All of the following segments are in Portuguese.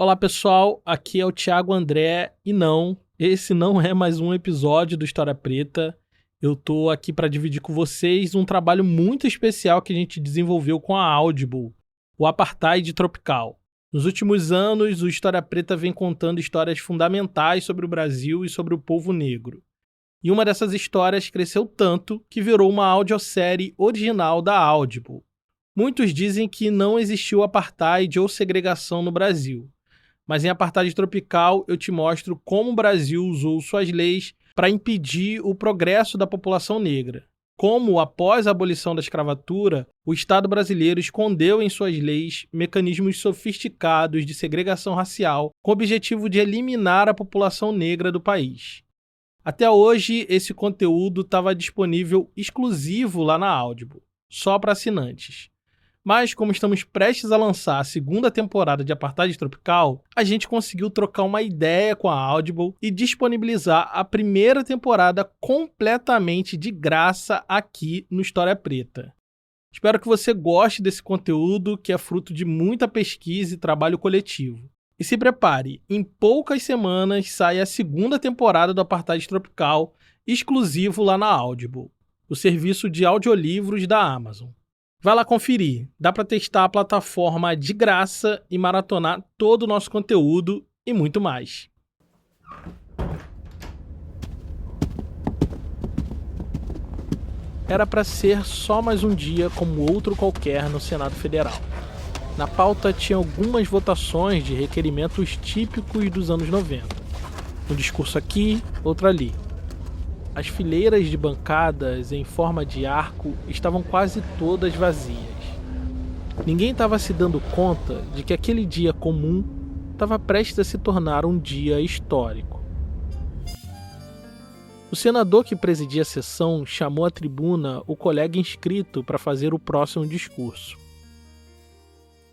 Olá pessoal, aqui é o Thiago André e não, esse não é mais um episódio do História Preta. Eu tô aqui para dividir com vocês um trabalho muito especial que a gente desenvolveu com a Audible, o Apartheid Tropical. Nos últimos anos, o História Preta vem contando histórias fundamentais sobre o Brasil e sobre o povo negro. E uma dessas histórias cresceu tanto que virou uma audiosérie original da Audible. Muitos dizem que não existiu apartheid ou segregação no Brasil. Mas em Apartheid Tropical eu te mostro como o Brasil usou suas leis para impedir o progresso da população negra. Como, após a abolição da escravatura, o Estado brasileiro escondeu em suas leis mecanismos sofisticados de segregação racial com o objetivo de eliminar a população negra do país. Até hoje, esse conteúdo estava disponível exclusivo lá na Audible, só para assinantes. Mas, como estamos prestes a lançar a segunda temporada de Apartheid Tropical, a gente conseguiu trocar uma ideia com a Audible e disponibilizar a primeira temporada completamente de graça aqui no História Preta. Espero que você goste desse conteúdo, que é fruto de muita pesquisa e trabalho coletivo. E se prepare, em poucas semanas sai a segunda temporada do Apartheid Tropical, exclusivo lá na Audible, o serviço de audiolivros da Amazon. Vai lá conferir, dá para testar a plataforma de graça e maratonar todo o nosso conteúdo e muito mais. Era para ser só mais um dia como outro qualquer no Senado Federal. Na pauta tinha algumas votações de requerimentos típicos dos anos 90. Um discurso aqui, outro ali. As fileiras de bancadas em forma de arco estavam quase todas vazias. Ninguém estava se dando conta de que aquele dia comum estava prestes a se tornar um dia histórico. O senador que presidia a sessão chamou à tribuna o colega inscrito para fazer o próximo discurso.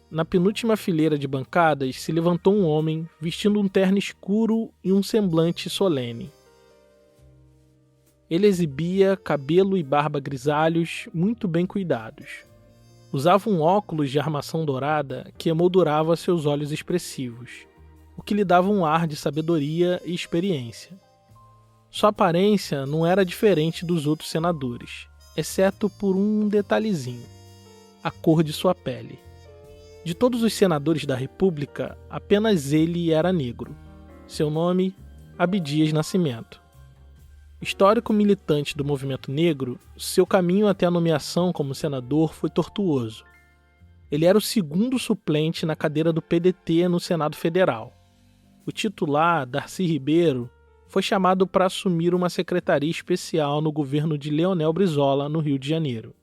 Na penúltima fileira de bancadas se levantou um homem vestindo um terno escuro e um semblante solene. Ele exibia cabelo e barba grisalhos muito bem cuidados. Usava um óculos de armação dourada que emoldurava seus olhos expressivos, o que lhe dava um ar de sabedoria e experiência. Sua aparência não era diferente dos outros senadores, exceto por um detalhezinho: a cor de sua pele. De todos os senadores da República, apenas ele era negro. Seu nome, Abdias Nascimento. Histórico militante do movimento negro, seu caminho até a nomeação como senador foi tortuoso. Ele era o segundo suplente na cadeira do PDT no Senado Federal. O titular, Darcy Ribeiro, foi chamado para assumir uma secretaria especial no governo de Leonel Brizola, no Rio de Janeiro.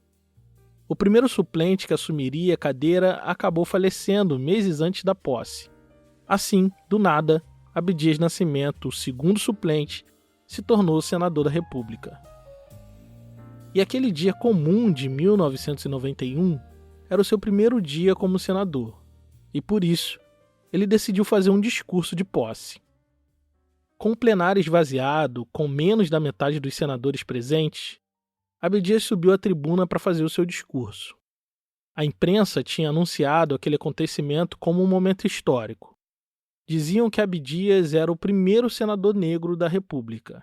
O primeiro suplente que assumiria a cadeira acabou falecendo meses antes da posse. Assim, do nada, Abdias Nascimento, o segundo suplente, se tornou senador da República. E aquele dia comum de 1991 era o seu primeiro dia como senador, e por isso ele decidiu fazer um discurso de posse. Com o plenário esvaziado, com menos da metade dos senadores presentes, Abdias subiu à tribuna para fazer o seu discurso. A imprensa tinha anunciado aquele acontecimento como um momento histórico. Diziam que Abdias era o primeiro senador negro da República.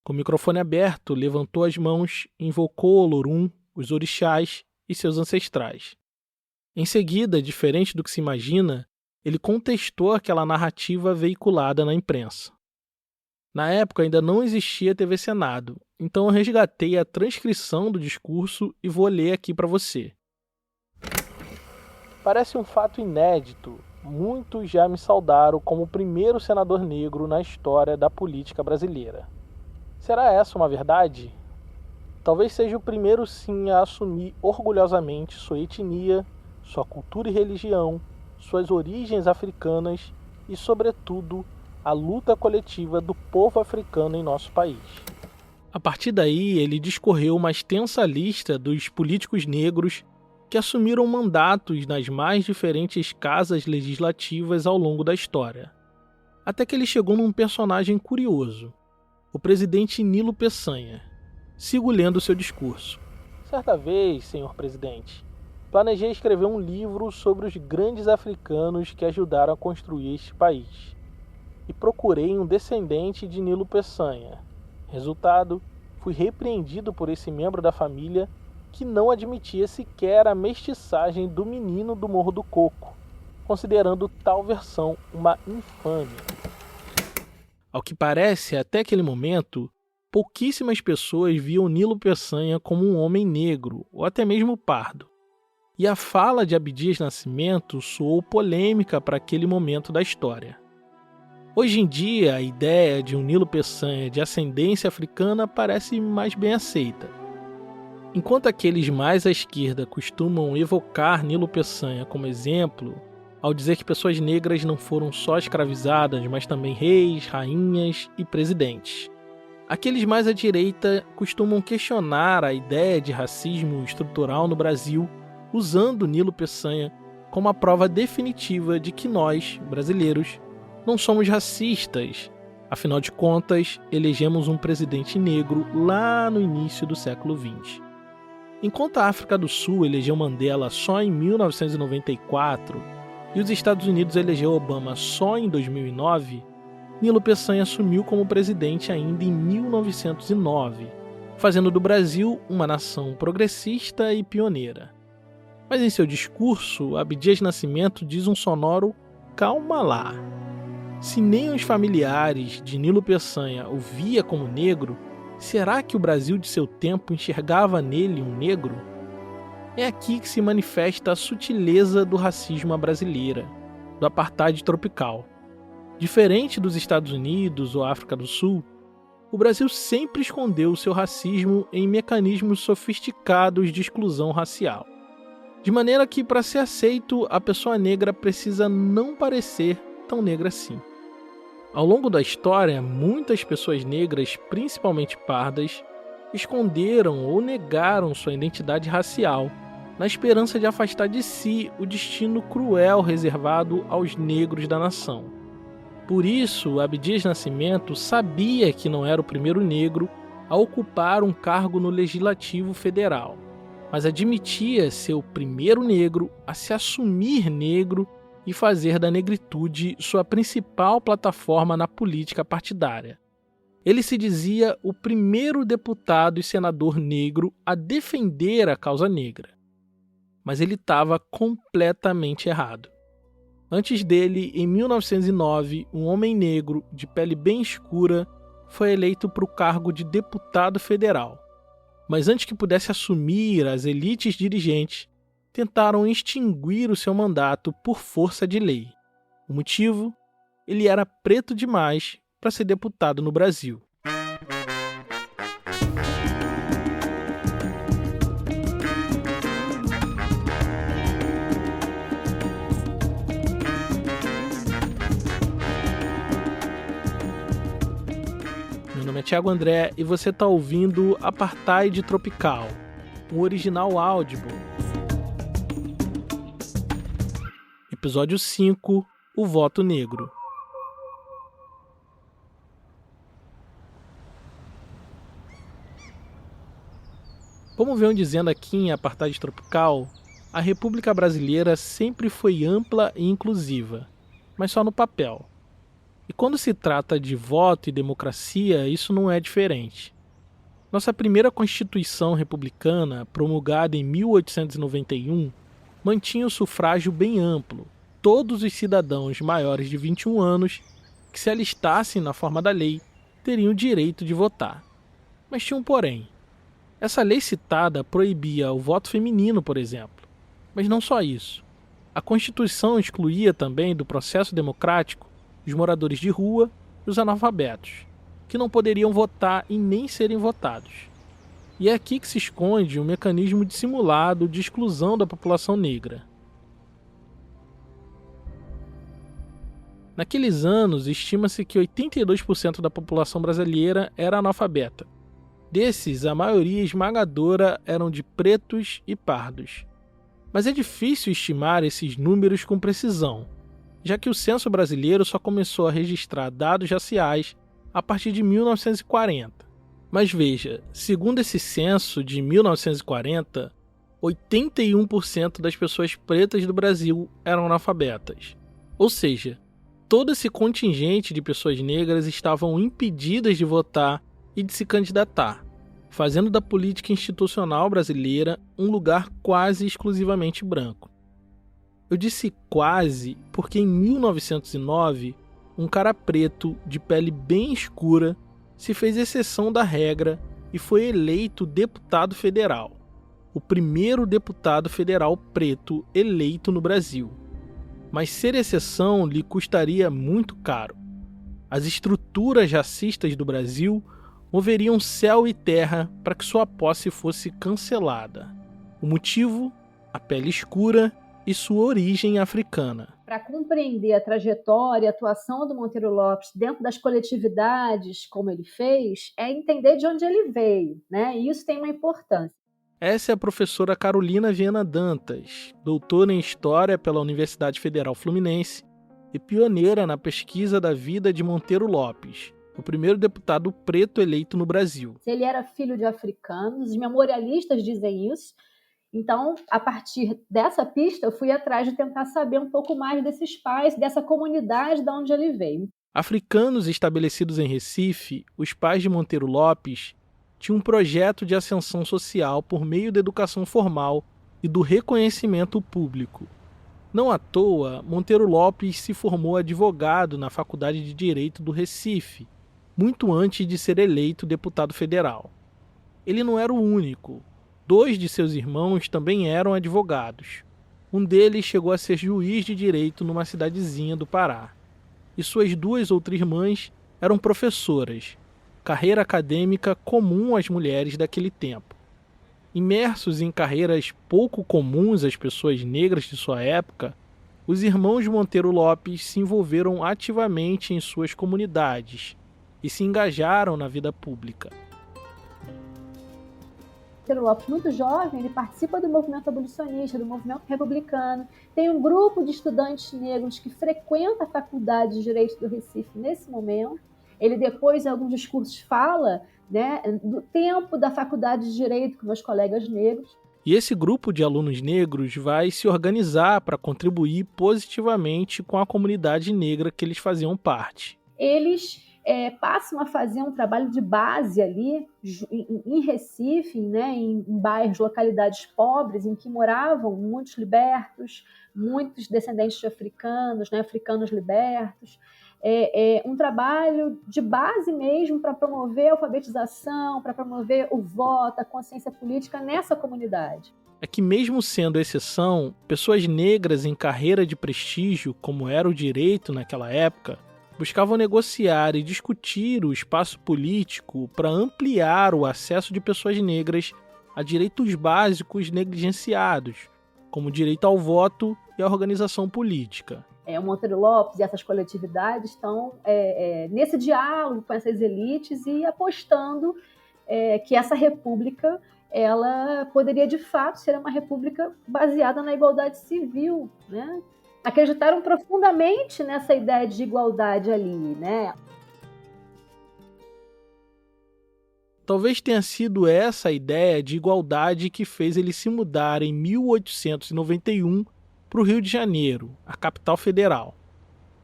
Com o microfone aberto, levantou as mãos e invocou o Olorum, os orixás e seus ancestrais. Em seguida, diferente do que se imagina, ele contestou aquela narrativa veiculada na imprensa. Na época ainda não existia TV Senado, então eu resgatei a transcrição do discurso e vou ler aqui para você. Parece um fato inédito. Muitos já me saudaram como o primeiro senador negro na história da política brasileira. Será essa uma verdade? Talvez seja o primeiro sim a assumir orgulhosamente sua etnia, sua cultura e religião, suas origens africanas e, sobretudo, a luta coletiva do povo africano em nosso país. A partir daí, ele discorreu uma extensa lista dos políticos negros que assumiram mandatos nas mais diferentes casas legislativas ao longo da história. Até que ele chegou num personagem curioso, o presidente Nilo Peçanha. Sigo lendo seu discurso. Certa vez, senhor presidente, planejei escrever um livro sobre os grandes africanos que ajudaram a construir este país. E procurei um descendente de Nilo Peçanha. Resultado, fui repreendido por esse membro da família que não admitia sequer a mestiçagem do menino do Morro do Coco, considerando tal versão uma infâmia. Ao que parece, até aquele momento, pouquíssimas pessoas viam Nilo Peçanha como um homem negro, ou até mesmo pardo. E a fala de Abdias Nascimento soou polêmica para aquele momento da história. Hoje em dia, a ideia de um Nilo Peçanha de ascendência africana parece mais bem aceita. Enquanto aqueles mais à esquerda costumam evocar Nilo Peçanha como exemplo, ao dizer que pessoas negras não foram só escravizadas, mas também reis, rainhas e presidentes. Aqueles mais à direita costumam questionar a ideia de racismo estrutural no Brasil, usando Nilo Peçanha como a prova definitiva de que nós, brasileiros, não somos racistas. Afinal de contas, elegemos um presidente negro lá no início do século XX. Enquanto a África do Sul elegeu Mandela só em 1994 e os Estados Unidos elegeu Obama só em 2009, Nilo Peçanha assumiu como presidente ainda em 1909, fazendo do Brasil uma nação progressista e pioneira. Mas em seu discurso, Abdias Nascimento diz um sonoro "calma lá". Se nem os familiares de Nilo Peçanha o via como negro, será que o Brasil de seu tempo enxergava nele um negro? É aqui que se manifesta a sutileza do racismo à brasileira, do apartheid tropical. Diferente dos Estados Unidos ou África do Sul, o Brasil sempre escondeu seu racismo em mecanismos sofisticados de exclusão racial. De maneira que, para ser aceito, a pessoa negra precisa não parecer tão negra assim. Ao longo da história, muitas pessoas negras, principalmente pardas, esconderam ou negaram sua identidade racial, na esperança de afastar de si o destino cruel reservado aos negros da nação. Por isso, Abdias Nascimento sabia que não era o primeiro negro a ocupar um cargo no Legislativo Federal, mas admitia ser o primeiro negro a se assumir negro e fazer da negritude sua principal plataforma na política partidária. Ele se dizia o primeiro deputado e senador negro a defender a causa negra. Mas ele estava completamente errado. Antes dele, em 1909, um homem negro de pele bem escura foi eleito para o cargo de deputado federal. Mas antes que pudesse assumir, as elites dirigentes tentaram extinguir o seu mandato por força de lei. O motivo? Ele era preto demais para ser deputado no Brasil. Meu nome é Thiago André e você está ouvindo Apartheid Tropical, um original Audible. Episódio 5, O Voto Negro. Como vem dizendo aqui em Apartheid Tropical, a República Brasileira sempre foi ampla e inclusiva, mas só no papel. E quando se trata de voto e democracia, isso não é diferente. Nossa primeira Constituição Republicana, promulgada em 1891, mantinha o sufrágio bem amplo. Todos os cidadãos maiores de 21 anos que se alistassem na forma da lei teriam o direito de votar. Mas tinha um porém. Essa lei citada proibia o voto feminino, por exemplo. Mas não só isso. A Constituição excluía também do processo democrático os moradores de rua e os analfabetos, que não poderiam votar e nem serem votados. E é aqui que se esconde um mecanismo dissimulado de exclusão da população negra. Naqueles anos, estima-se que 82% da população brasileira era analfabeta. Desses, a maioria esmagadora eram de pretos e pardos. Mas é difícil estimar esses números com precisão, já que o censo brasileiro só começou a registrar dados raciais a partir de 1940. Mas veja, segundo esse censo de 1940, 81% das pessoas pretas do Brasil eram analfabetas. Ou seja, todo esse contingente de pessoas negras estavam impedidas de votar e de se candidatar, fazendo da política institucional brasileira um lugar quase exclusivamente branco. Eu disse quase porque em 1909, um cara preto de pele bem escura se fez exceção da regra e foi eleito deputado federal, o primeiro deputado federal preto eleito no Brasil. Mas ser exceção lhe custaria muito caro. As estruturas racistas do Brasil moveriam céu e terra para que sua posse fosse cancelada. O motivo? A pele escura e sua origem africana. Para compreender a trajetória e a atuação do Monteiro Lopes dentro das coletividades, como ele fez, é entender de onde ele veio, né? E isso tem uma importância. Essa é a professora Carolina Viana Dantas, doutora em História pela Universidade Federal Fluminense e pioneira na pesquisa da vida de Monteiro Lopes, o primeiro deputado preto eleito no Brasil. Ele era filho de africanos, os memorialistas dizem isso. Então, a partir dessa pista, eu fui atrás de tentar saber um pouco mais desses pais, dessa comunidade de onde ele veio. Africanos estabelecidos em Recife, os pais de Monteiro Lopes tinham um projeto de ascensão social por meio da educação formal e do reconhecimento público. Não à toa, Monteiro Lopes se formou advogado na Faculdade de Direito do Recife, muito antes de ser eleito deputado federal. Ele não era o único. 2 de seus irmãos também eram advogados. Um deles chegou a ser juiz de direito numa cidadezinha do Pará. E suas 2 outras irmãs eram professoras, carreira acadêmica comum às mulheres daquele tempo. Imersos em carreiras pouco comuns às pessoas negras de sua época, os irmãos Monteiro Lopes se envolveram ativamente em suas comunidades e se engajaram na vida pública. Monteiro Lopes, muito jovem, ele participa do movimento abolicionista, do movimento republicano. Tem um grupo de estudantes negros que frequenta a Faculdade de Direito do Recife nesse momento. Ele depois, em alguns discursos, fala, né, do tempo da Faculdade de Direito com meus colegas negros. E esse grupo de alunos negros vai se organizar para contribuir positivamente com a comunidade negra que eles faziam parte. Eles passam a fazer um trabalho de base ali em Recife, né, em bairros, localidades pobres, em que moravam muitos libertos, muitos descendentes de africanos, né, africanos libertos. Um trabalho de base mesmo para promover a alfabetização, para promover o voto, a consciência política nessa comunidade. É que mesmo sendo exceção, pessoas negras em carreira de prestígio, como era o direito naquela época, buscavam negociar e discutir o espaço político para ampliar o acesso de pessoas negras a direitos básicos negligenciados, como o direito ao voto e à organização política. O Monteiro Lopes e essas coletividades estão nesse diálogo com essas elites e apostando que essa república ela poderia de fato ser uma república baseada na igualdade civil, né? Acreditaram profundamente nessa ideia de igualdade ali, né? Talvez tenha sido essa a ideia de igualdade que fez ele se mudar em 1891 para o Rio de Janeiro, a capital federal.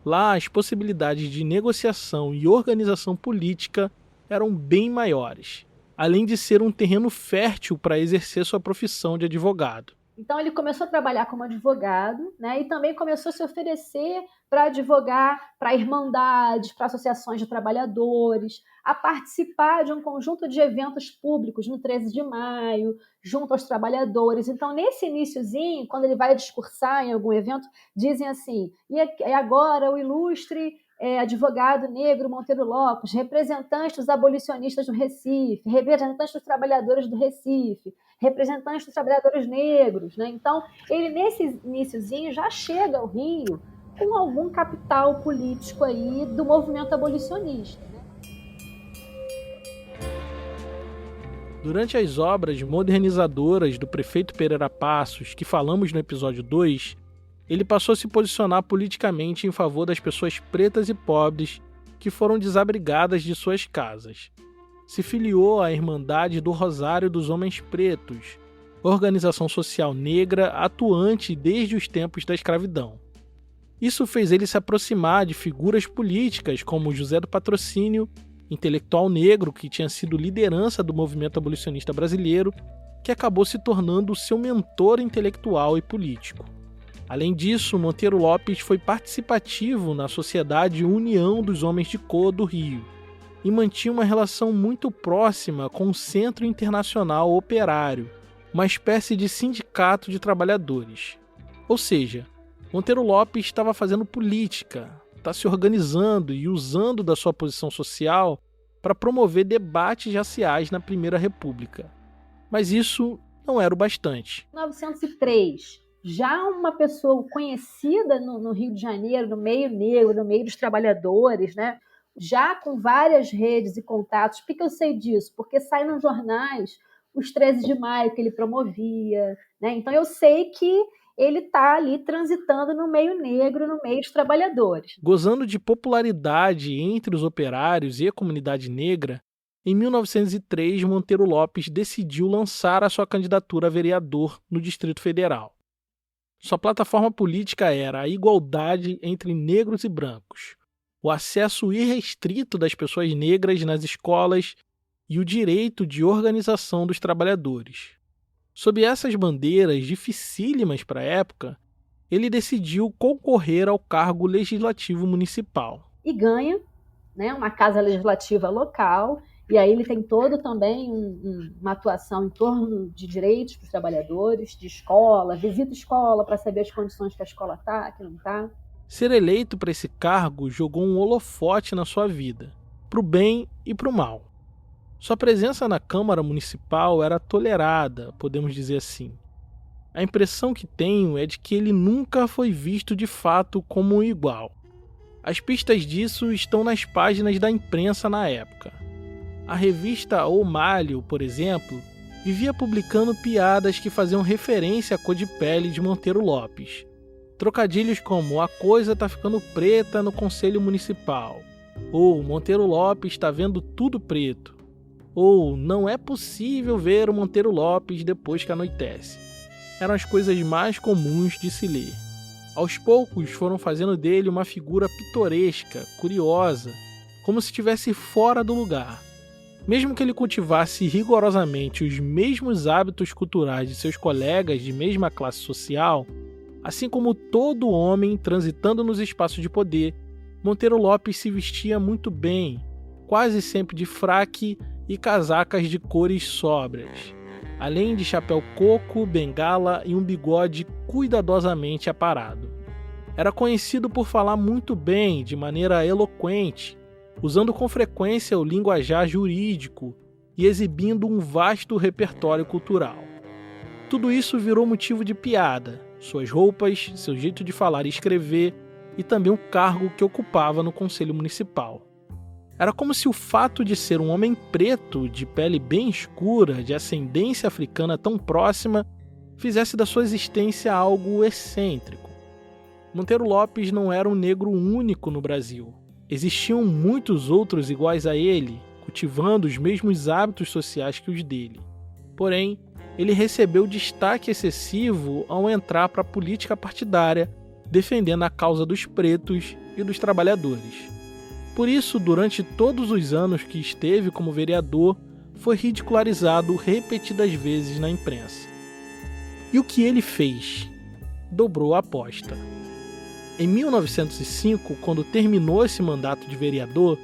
Lá, as possibilidades de negociação e organização política eram bem maiores, além de ser um terreno fértil para exercer sua profissão de advogado. Então, ele começou a trabalhar como advogado, né, e também começou a se oferecer para advogar para irmandades, para associações de trabalhadores, a participar de um conjunto de eventos públicos no 13 de maio, junto aos trabalhadores. Então, nesse iniciozinho, quando ele vai discursar em algum evento, dizem assim, e agora o ilustre advogado negro Monteiro Lopes, representante dos abolicionistas do Recife, representante dos trabalhadores do Recife, representante dos trabalhadores negros, né? Então, ele nesse iniciozinho já chega ao Rio com algum capital político aí do movimento abolicionista, né? Durante as obras modernizadoras do prefeito Pereira Passos, que falamos no episódio 2, ele passou a se posicionar politicamente em favor das pessoas pretas e pobres que foram desabrigadas de suas casas. Se filiou à Irmandade do Rosário dos Homens Pretos, organização social negra atuante desde os tempos da escravidão. Isso fez ele se aproximar de figuras políticas como José do Patrocínio, intelectual negro que tinha sido liderança do movimento abolicionista brasileiro, que acabou se tornando seu mentor intelectual e político. Além disso, Monteiro Lopes foi participativo na Sociedade União dos Homens de Cor do Rio e mantinha uma relação muito próxima com o Centro Internacional Operário, uma espécie de sindicato de trabalhadores. Ou seja, Monteiro Lopes estava fazendo política, está se organizando e usando da sua posição social para promover debates raciais na Primeira República. Mas isso não era o bastante. Em 1903, já uma pessoa conhecida no Rio de Janeiro, no meio negro, no meio dos trabalhadores, né? Já com várias redes e contatos. Por que eu sei disso? Porque sai nos jornais os 13 de maio que ele promovia, né? Então eu sei que ele está ali transitando no meio negro, no meio dos trabalhadores. Gozando de popularidade entre os operários e a comunidade negra, em 1903 Monteiro Lopes decidiu lançar a sua candidatura a vereador no Distrito Federal. Sua plataforma política era a igualdade entre negros e brancos, o acesso irrestrito das pessoas negras nas escolas e o direito de organização dos trabalhadores. Sob essas bandeiras dificílimas para a época, ele decidiu concorrer ao cargo legislativo municipal. E ganha, né, uma casa legislativa local, e aí ele tem todo também uma atuação em torno de direitos para os trabalhadores, de escola, visita escola para saber as condições que a escola está, que não está. Ser eleito para esse cargo jogou um holofote na sua vida, para o bem e para o mal. Sua presença na Câmara Municipal era tolerada, podemos dizer assim. A impressão que tenho é de que ele nunca foi visto de fato como um igual. As pistas disso estão nas páginas da imprensa na época. A revista O Malho, por exemplo, vivia publicando piadas que faziam referência à cor de pele de Monteiro Lopes. Trocadilhos como "a coisa tá ficando preta no Conselho Municipal", ou "Monteiro Lopes está vendo tudo preto", ou "não é possível ver o Monteiro Lopes depois que anoitece". Eram as coisas mais comuns de se ler. Aos poucos foram fazendo dele uma figura pitoresca, curiosa, como se estivesse fora do lugar. Mesmo que ele cultivasse rigorosamente os mesmos hábitos culturais de seus colegas de mesma classe social, assim como todo homem transitando nos espaços de poder, Monteiro Lopes se vestia muito bem, quase sempre de fraque e casacas de cores sóbrias, além de chapéu coco, bengala e um bigode cuidadosamente aparado. Era conhecido por falar muito bem, de maneira eloquente, usando com frequência o linguajar jurídico e exibindo um vasto repertório cultural. Tudo isso virou motivo de piada, suas roupas, seu jeito de falar e escrever, e também o cargo que ocupava no Conselho Municipal. Era como se o fato de ser um homem preto, de pele bem escura, de ascendência africana tão próxima, fizesse da sua existência algo excêntrico. Monteiro Lopes não era um negro único no Brasil. Existiam muitos outros iguais a ele, cultivando os mesmos hábitos sociais que os dele. Porém, ele recebeu destaque excessivo ao entrar para a política partidária, defendendo a causa dos pretos e dos trabalhadores. Por isso, durante todos os anos que esteve como vereador, foi ridicularizado repetidas vezes na imprensa. E o que ele fez? Dobrou a aposta. Em 1905, quando terminou esse mandato de vereador,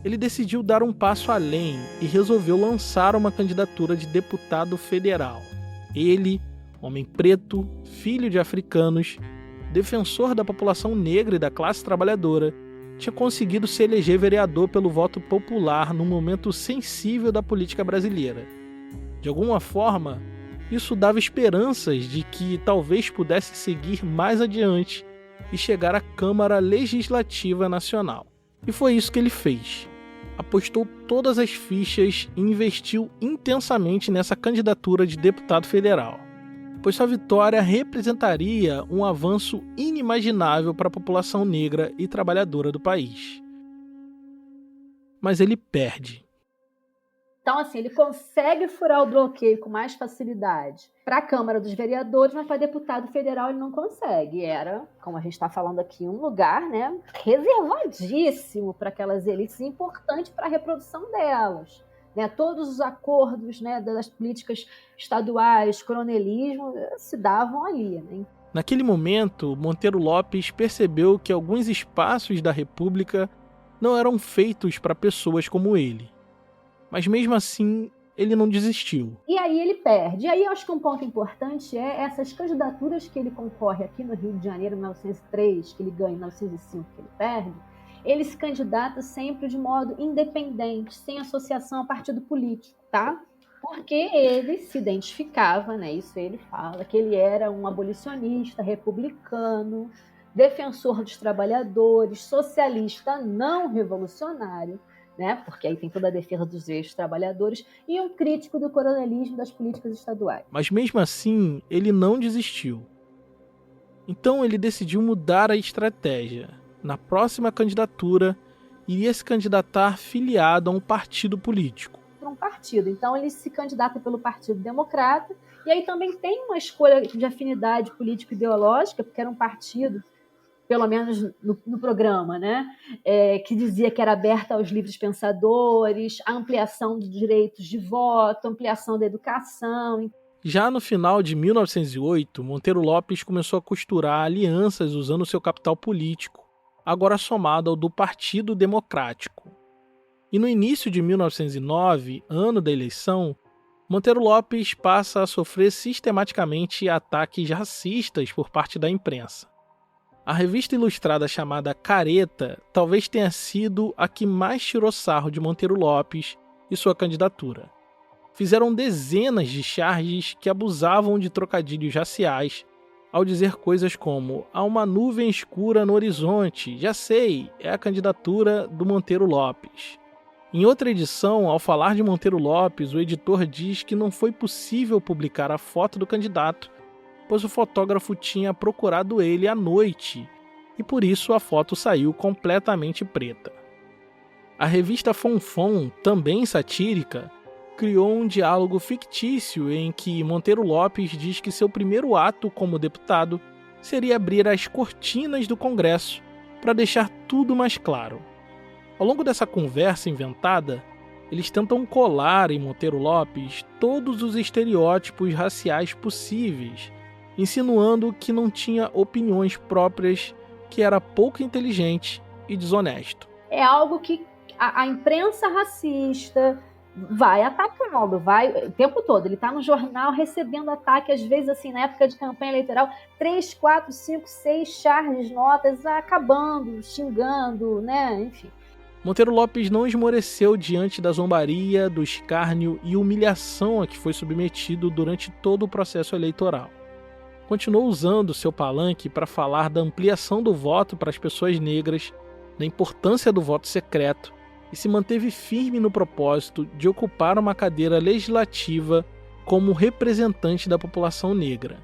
ele decidiu dar um passo além e resolveu lançar uma candidatura de deputado federal. Ele, homem preto, filho de africanos, defensor da população negra e da classe trabalhadora, tinha conseguido se eleger vereador pelo voto popular num momento sensível da política brasileira. De alguma forma, isso dava esperanças de que talvez pudesse seguir mais adiante e chegar à Câmara Legislativa Nacional. E foi isso que ele fez. Apostou todas as fichas e investiu intensamente nessa candidatura de deputado federal, pois sua vitória representaria um avanço inimaginável para a população negra e trabalhadora do país. Mas ele perde. Então, assim, ele consegue furar o bloqueio com mais facilidade para a Câmara dos Vereadores, mas para deputado federal ele não consegue. Era, como a gente está falando aqui, um lugar, né, reservadíssimo para aquelas elites, importante para a reprodução delas. Né? Todos os acordos, né, das políticas estaduais, coronelismo, se davam ali. Né? Naquele momento, Monteiro Lopes percebeu que alguns espaços da República não eram feitos para pessoas como ele. Mas mesmo assim, ele não desistiu. E aí ele perde. E aí eu acho que um ponto importante é essas candidaturas que ele concorre aqui no Rio de Janeiro, em 1903, que ele ganha, em 1905, que ele perde, ele se candidata sempre de modo independente, sem associação a partido político, tá? Porque ele se identificava, né? Isso ele fala, que ele era um abolicionista, republicano, defensor dos trabalhadores, socialista não revolucionário, né? Porque aí tem toda a defesa dos direitos dos trabalhadores, e um crítico do coronelismo das políticas estaduais. Mas mesmo assim, ele não desistiu. Então ele decidiu mudar a estratégia. Na próxima candidatura, iria se candidatar filiado a um partido político. Para um partido. Então ele se candidata pelo Partido Democrata, e aí também tem uma escolha de afinidade político-ideológica, porque era um partido, pelo menos no programa, né? Que dizia que era aberta aos livres pensadores, a ampliação dos direitos de voto, ampliação da educação. Já no final de 1908, Monteiro Lopes começou a costurar alianças usando seu capital político, agora somado ao do Partido Democrático. E no início de 1909, ano da eleição, Monteiro Lopes passa a sofrer sistematicamente ataques racistas por parte da imprensa. A revista ilustrada chamada Careta talvez tenha sido a que mais tirou sarro de Monteiro Lopes e sua candidatura. Fizeram dezenas de charges que abusavam de trocadilhos raciais ao dizer coisas como "há uma nuvem escura no horizonte, já sei, é a candidatura do Monteiro Lopes". Em outra edição, ao falar de Monteiro Lopes, o editor diz que não foi possível publicar a foto do candidato, pois o fotógrafo tinha procurado ele à noite e por isso a foto saiu completamente preta. A revista Fonfon, também satírica, criou um diálogo fictício em que Monteiro Lopes diz que seu primeiro ato como deputado seria abrir as cortinas do Congresso para deixar tudo mais claro. Ao longo dessa conversa inventada, eles tentam colar em Monteiro Lopes todos os estereótipos raciais possíveis, insinuando que não tinha opiniões próprias, que era pouco inteligente e desonesto. É algo que a imprensa racista vai atacando, vai o tempo todo. Ele está no jornal recebendo ataque, às vezes, assim, na época de campanha eleitoral, 3, 4, 5, 6 charges, notas, acabando, xingando, né? Enfim. Monteiro Lopes não esmoreceu diante da zombaria, do escárnio e humilhação a que foi submetido durante todo o processo eleitoral. Continuou usando seu palanque para falar da ampliação do voto para as pessoas negras, da importância do voto secreto, e se manteve firme no propósito de ocupar uma cadeira legislativa como representante da população negra.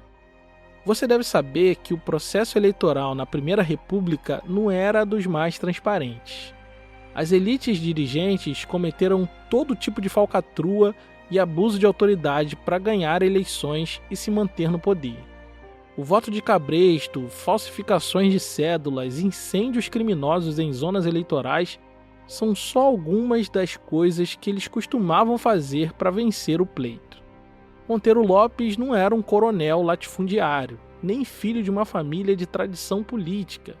Você deve saber que o processo eleitoral na Primeira República não era dos mais transparentes. As elites dirigentes cometeram todo tipo de falcatrua e abuso de autoridade para ganhar eleições e se manter no poder. O voto de cabresto, falsificações de cédulas, incêndios criminosos em zonas eleitorais são só algumas das coisas que eles costumavam fazer para vencer o pleito. Monteiro Lopes não era um coronel latifundiário, nem filho de uma família de tradição política,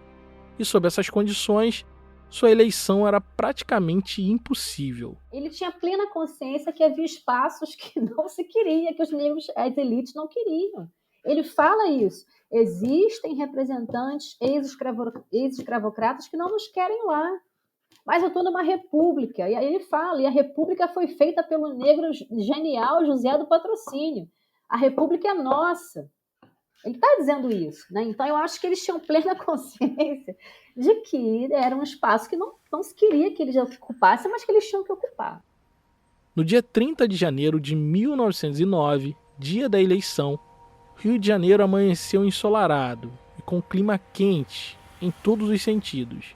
e sob essas condições, sua eleição era praticamente impossível. Ele tinha plena consciência que havia espaços que não se queria, que os negros, as elites não queriam. Ele fala isso. Existem representantes ex-escravocratas que não nos querem lá. Mas eu estou numa república. E aí ele fala, e a república foi feita pelo negro genial José do Patrocínio. A república é nossa. Ele está dizendo isso, né? Então eu acho que eles tinham plena consciência de que era um espaço que não se queria que eles ocupassem, mas que eles tinham que ocupar. No dia 30 de janeiro de 1909, dia da eleição, Rio de Janeiro amanheceu ensolarado e com clima quente em todos os sentidos.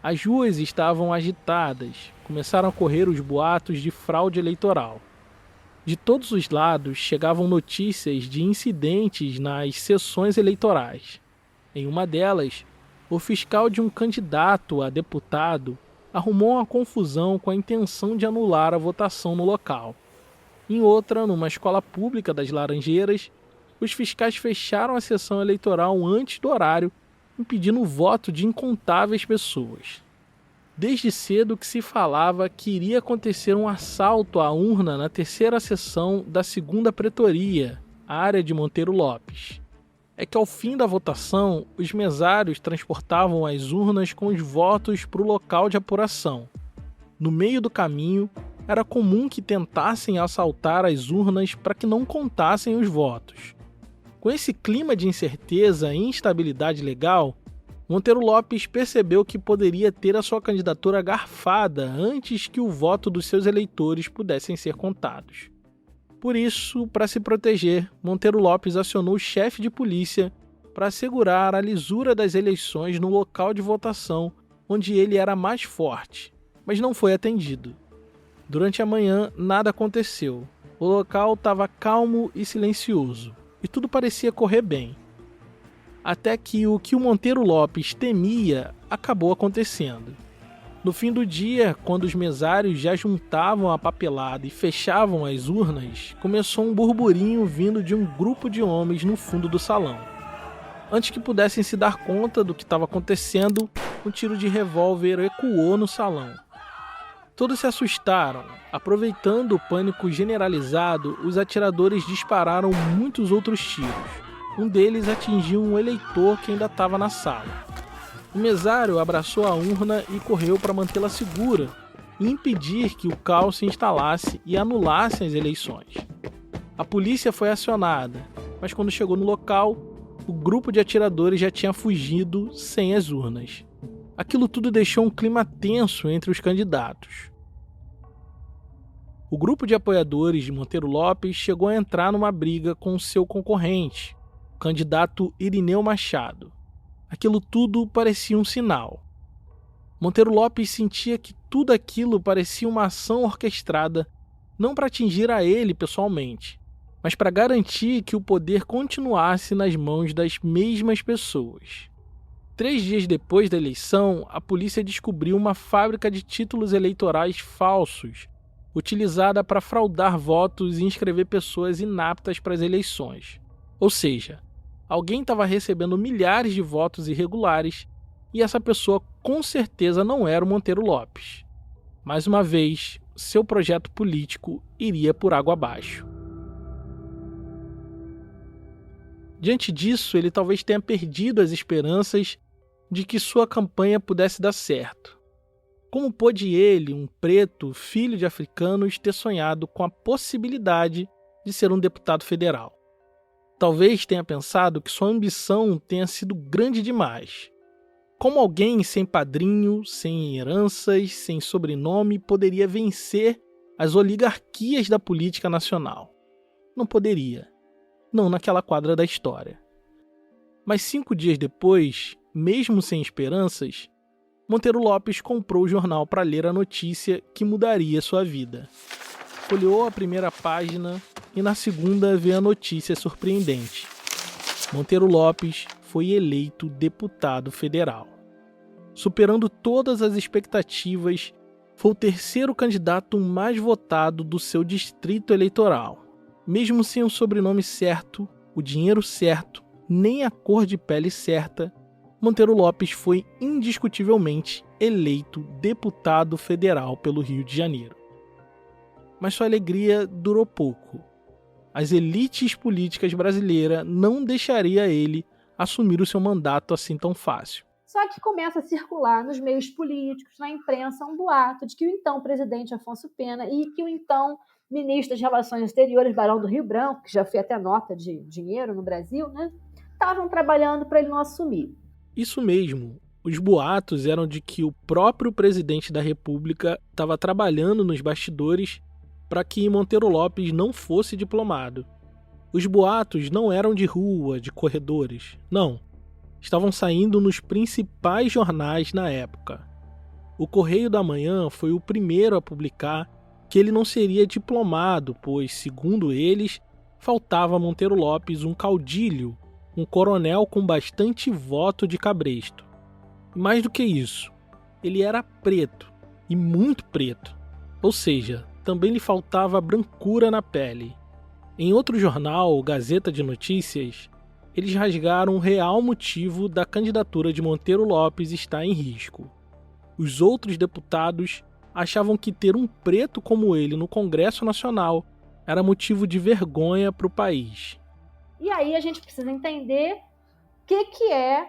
As ruas estavam agitadas, começaram a correr os boatos de fraude eleitoral. De todos os lados chegavam notícias de incidentes nas sessões eleitorais. Em uma delas, o fiscal de um candidato a deputado arrumou uma confusão com a intenção de anular a votação no local. Em outra, numa escola pública das Laranjeiras, os fiscais fecharam a sessão eleitoral antes do horário, impedindo o voto de incontáveis pessoas. Desde cedo que se falava que iria acontecer um assalto à urna na terceira sessão da 2ª Pretoria, área de Monteiro Lopes. É que ao fim da votação, os mesários transportavam as urnas com os votos para o local de apuração. No meio do caminho, era comum que tentassem assaltar as urnas para que não contassem os votos. Com esse clima de incerteza e instabilidade legal, Monteiro Lopes percebeu que poderia ter a sua candidatura garfada antes que o voto dos seus eleitores pudessem ser contados. Por isso, para se proteger, Monteiro Lopes acionou o chefe de polícia para assegurar a lisura das eleições no local de votação onde ele era mais forte, mas não foi atendido. Durante a manhã, nada aconteceu. O local estava calmo e silencioso, e tudo parecia correr bem. Até que o Monteiro Lopes temia acabou acontecendo. No fim do dia, quando os mesários já juntavam a papelada e fechavam as urnas, começou um burburinho vindo de um grupo de homens no fundo do salão. Antes que pudessem se dar conta do que estava acontecendo, um tiro de revólver ecoou no salão. Todos se assustaram. Aproveitando o pânico generalizado, os atiradores dispararam muitos outros tiros. Um deles atingiu um eleitor que ainda estava na sala. O mesário abraçou a urna e correu para mantê-la segura e impedir que o caos se instalasse e anulasse as eleições. A polícia foi acionada, mas quando chegou no local, o grupo de atiradores já tinha fugido sem as urnas. Aquilo tudo deixou um clima tenso entre os candidatos. O grupo de apoiadores de Monteiro Lopes chegou a entrar numa briga com seu concorrente, o candidato Irineu Machado. Aquilo tudo parecia um sinal. Monteiro Lopes sentia que tudo aquilo parecia uma ação orquestrada, não para atingir a ele pessoalmente, mas para garantir que o poder continuasse nas mãos das mesmas pessoas. 3 dias depois da eleição, a polícia descobriu uma fábrica de títulos eleitorais falsos, utilizada para fraudar votos e inscrever pessoas inaptas para as eleições. Ou seja, alguém estava recebendo milhares de votos irregulares e essa pessoa com certeza não era o Monteiro Lopes. Mais uma vez, seu projeto político iria por água abaixo. Diante disso, ele talvez tenha perdido as esperanças de que sua campanha pudesse dar certo. Como pôde ele, um preto, filho de africanos, ter sonhado com a possibilidade de ser um deputado federal? Talvez tenha pensado que sua ambição tenha sido grande demais. Como alguém sem padrinho, sem heranças, sem sobrenome poderia vencer as oligarquias da política nacional? Não poderia. Não naquela quadra da história. Mas 5 dias depois, mesmo sem esperanças, Monteiro Lopes comprou o jornal para ler a notícia que mudaria sua vida. Folheou a primeira página e na segunda vê a notícia surpreendente. Monteiro Lopes foi eleito deputado federal. Superando todas as expectativas, foi o 3º candidato mais votado do seu distrito eleitoral. Mesmo sem o sobrenome certo, o dinheiro certo, nem a cor de pele certa, Monteiro Lopes foi indiscutivelmente eleito deputado federal pelo Rio de Janeiro. Mas sua alegria durou pouco. As elites políticas brasileiras não deixariam ele assumir o seu mandato assim tão fácil. Só que começa a circular nos meios políticos, na imprensa, um boato de que o então presidente Afonso Pena e que o então ministro das Relações Exteriores, Barão do Rio Branco, que já foi até nota de dinheiro no Brasil, estavam trabalhando para ele não assumir. Isso mesmo. Os boatos eram de que o próprio presidente da República estava trabalhando nos bastidores para que Monteiro Lopes não fosse diplomado. Os boatos não eram de rua, de corredores, não. Estavam saindo nos principais jornais na época. O Correio da Manhã foi o primeiro a publicar que ele não seria diplomado, pois, segundo eles, faltava a Monteiro Lopes um caudilho, um coronel com bastante voto de cabresto. E mais do que isso, ele era preto, e muito preto, ou seja, também lhe faltava brancura na pele. Em outro jornal, o Gazeta de Notícias, eles rasgaram o real motivo da candidatura de Monteiro Lopes estar em risco. Os outros deputados achavam que ter um preto como ele no Congresso Nacional era motivo de vergonha para o país. E aí a gente precisa entender o que é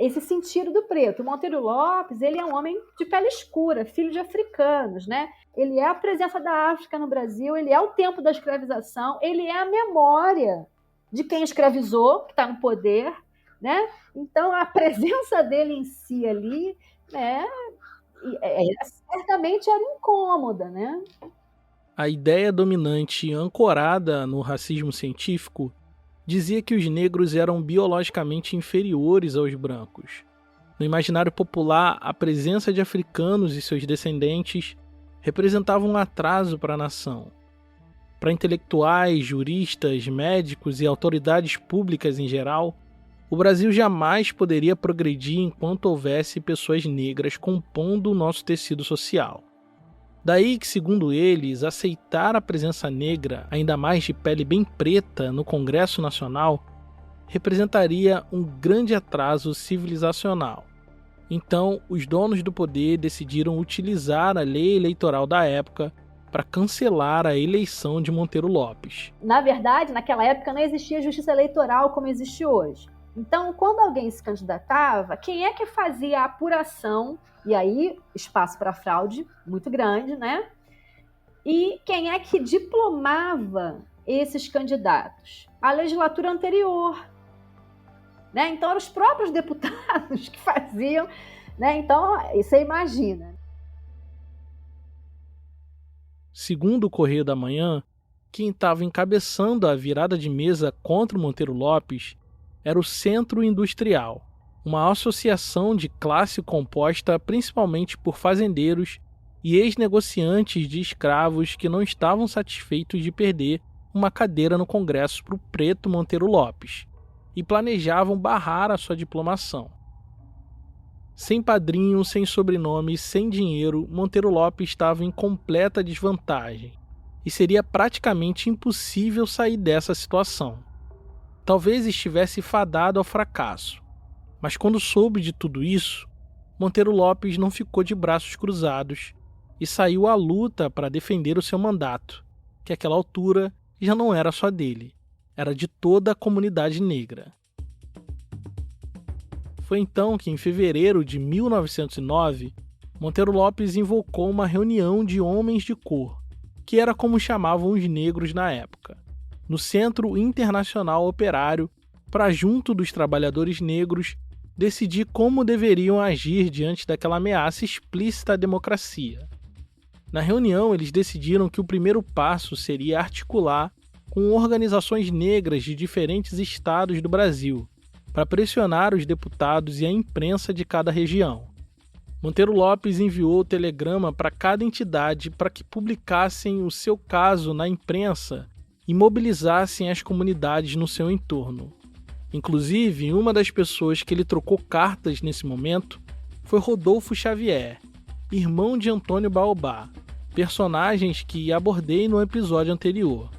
esse sentido do preto. O Monteiro Lopes, ele é um homem de pele escura, filho de africanos, né? Ele é a presença da África no Brasil, ele é o tempo da escravização, ele é a memória de quem escravizou, que está no poder, né? Então, a presença dele em si ali, né, certamente era incômoda, né? A ideia dominante ancorada no racismo científico dizia que os negros eram biologicamente inferiores aos brancos. No imaginário popular, a presença de africanos e seus descendentes representava um atraso para a nação. Para intelectuais, juristas, médicos e autoridades públicas em geral, o Brasil jamais poderia progredir enquanto houvesse pessoas negras compondo o nosso tecido social. Daí que, segundo eles, aceitar a presença negra, ainda mais de pele bem preta, no Congresso Nacional, representaria um grande atraso civilizacional. Então, os donos do poder decidiram utilizar a lei eleitoral da época para cancelar a eleição de Monteiro Lopes. Na verdade, naquela época não existia justiça eleitoral como existe hoje. Então, quando alguém se candidatava, quem é que fazia a apuração? E aí, espaço para fraude muito grande, né? E quem é que diplomava esses candidatos? A legislatura anterior. Né? Então, eram os próprios deputados que faziam. Né? Então, você imagina. Segundo o Correio da Manhã, quem estava encabeçando a virada de mesa contra o Monteiro Lopes era o Centro Industrial, uma associação de classe composta principalmente por fazendeiros e ex-negociantes de escravos que não estavam satisfeitos de perder uma cadeira no Congresso para o preto Monteiro Lopes e planejavam barrar a sua diplomação. Sem padrinho, sem sobrenome, sem dinheiro, Monteiro Lopes estava em completa desvantagem e seria praticamente impossível sair dessa situação. Talvez estivesse fadado ao fracasso, mas quando soube de tudo isso, Monteiro Lopes não ficou de braços cruzados e saiu à luta para defender o seu mandato, que àquela altura já não era só dele, era de toda a comunidade negra. Foi então que, em fevereiro de 1909, Monteiro Lopes invocou uma reunião de homens de cor, que era como chamavam os negros na época, no Centro Internacional Operário, para, junto dos trabalhadores negros, decidir como deveriam agir diante daquela ameaça explícita à democracia. Na reunião, eles decidiram que o primeiro passo seria articular com organizações negras de diferentes estados do Brasil, para pressionar os deputados e a imprensa de cada região. Monteiro Lopes enviou telegrama para cada entidade para que publicassem o seu caso na imprensa e mobilizassem as comunidades no seu entorno. Inclusive, uma das pessoas que ele trocou cartas nesse momento foi Rodolfo Xavier, irmão de Antônio Baobá, personagens que abordei no episódio anterior.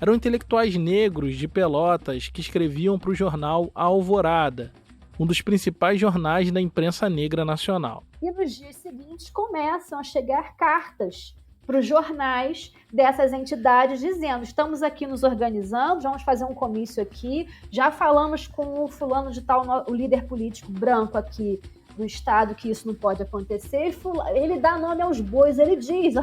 Eram intelectuais negros de Pelotas que escreviam para o jornal A Alvorada, um dos principais jornais da imprensa negra nacional. E nos dias seguintes começam a chegar cartas para os jornais dessas entidades dizendo: estamos aqui nos organizando, vamos fazer um comício aqui, já falamos com o fulano de tal, o líder político branco aqui do estado, que isso não pode acontecer. Ele dá nome aos bois, ele diz: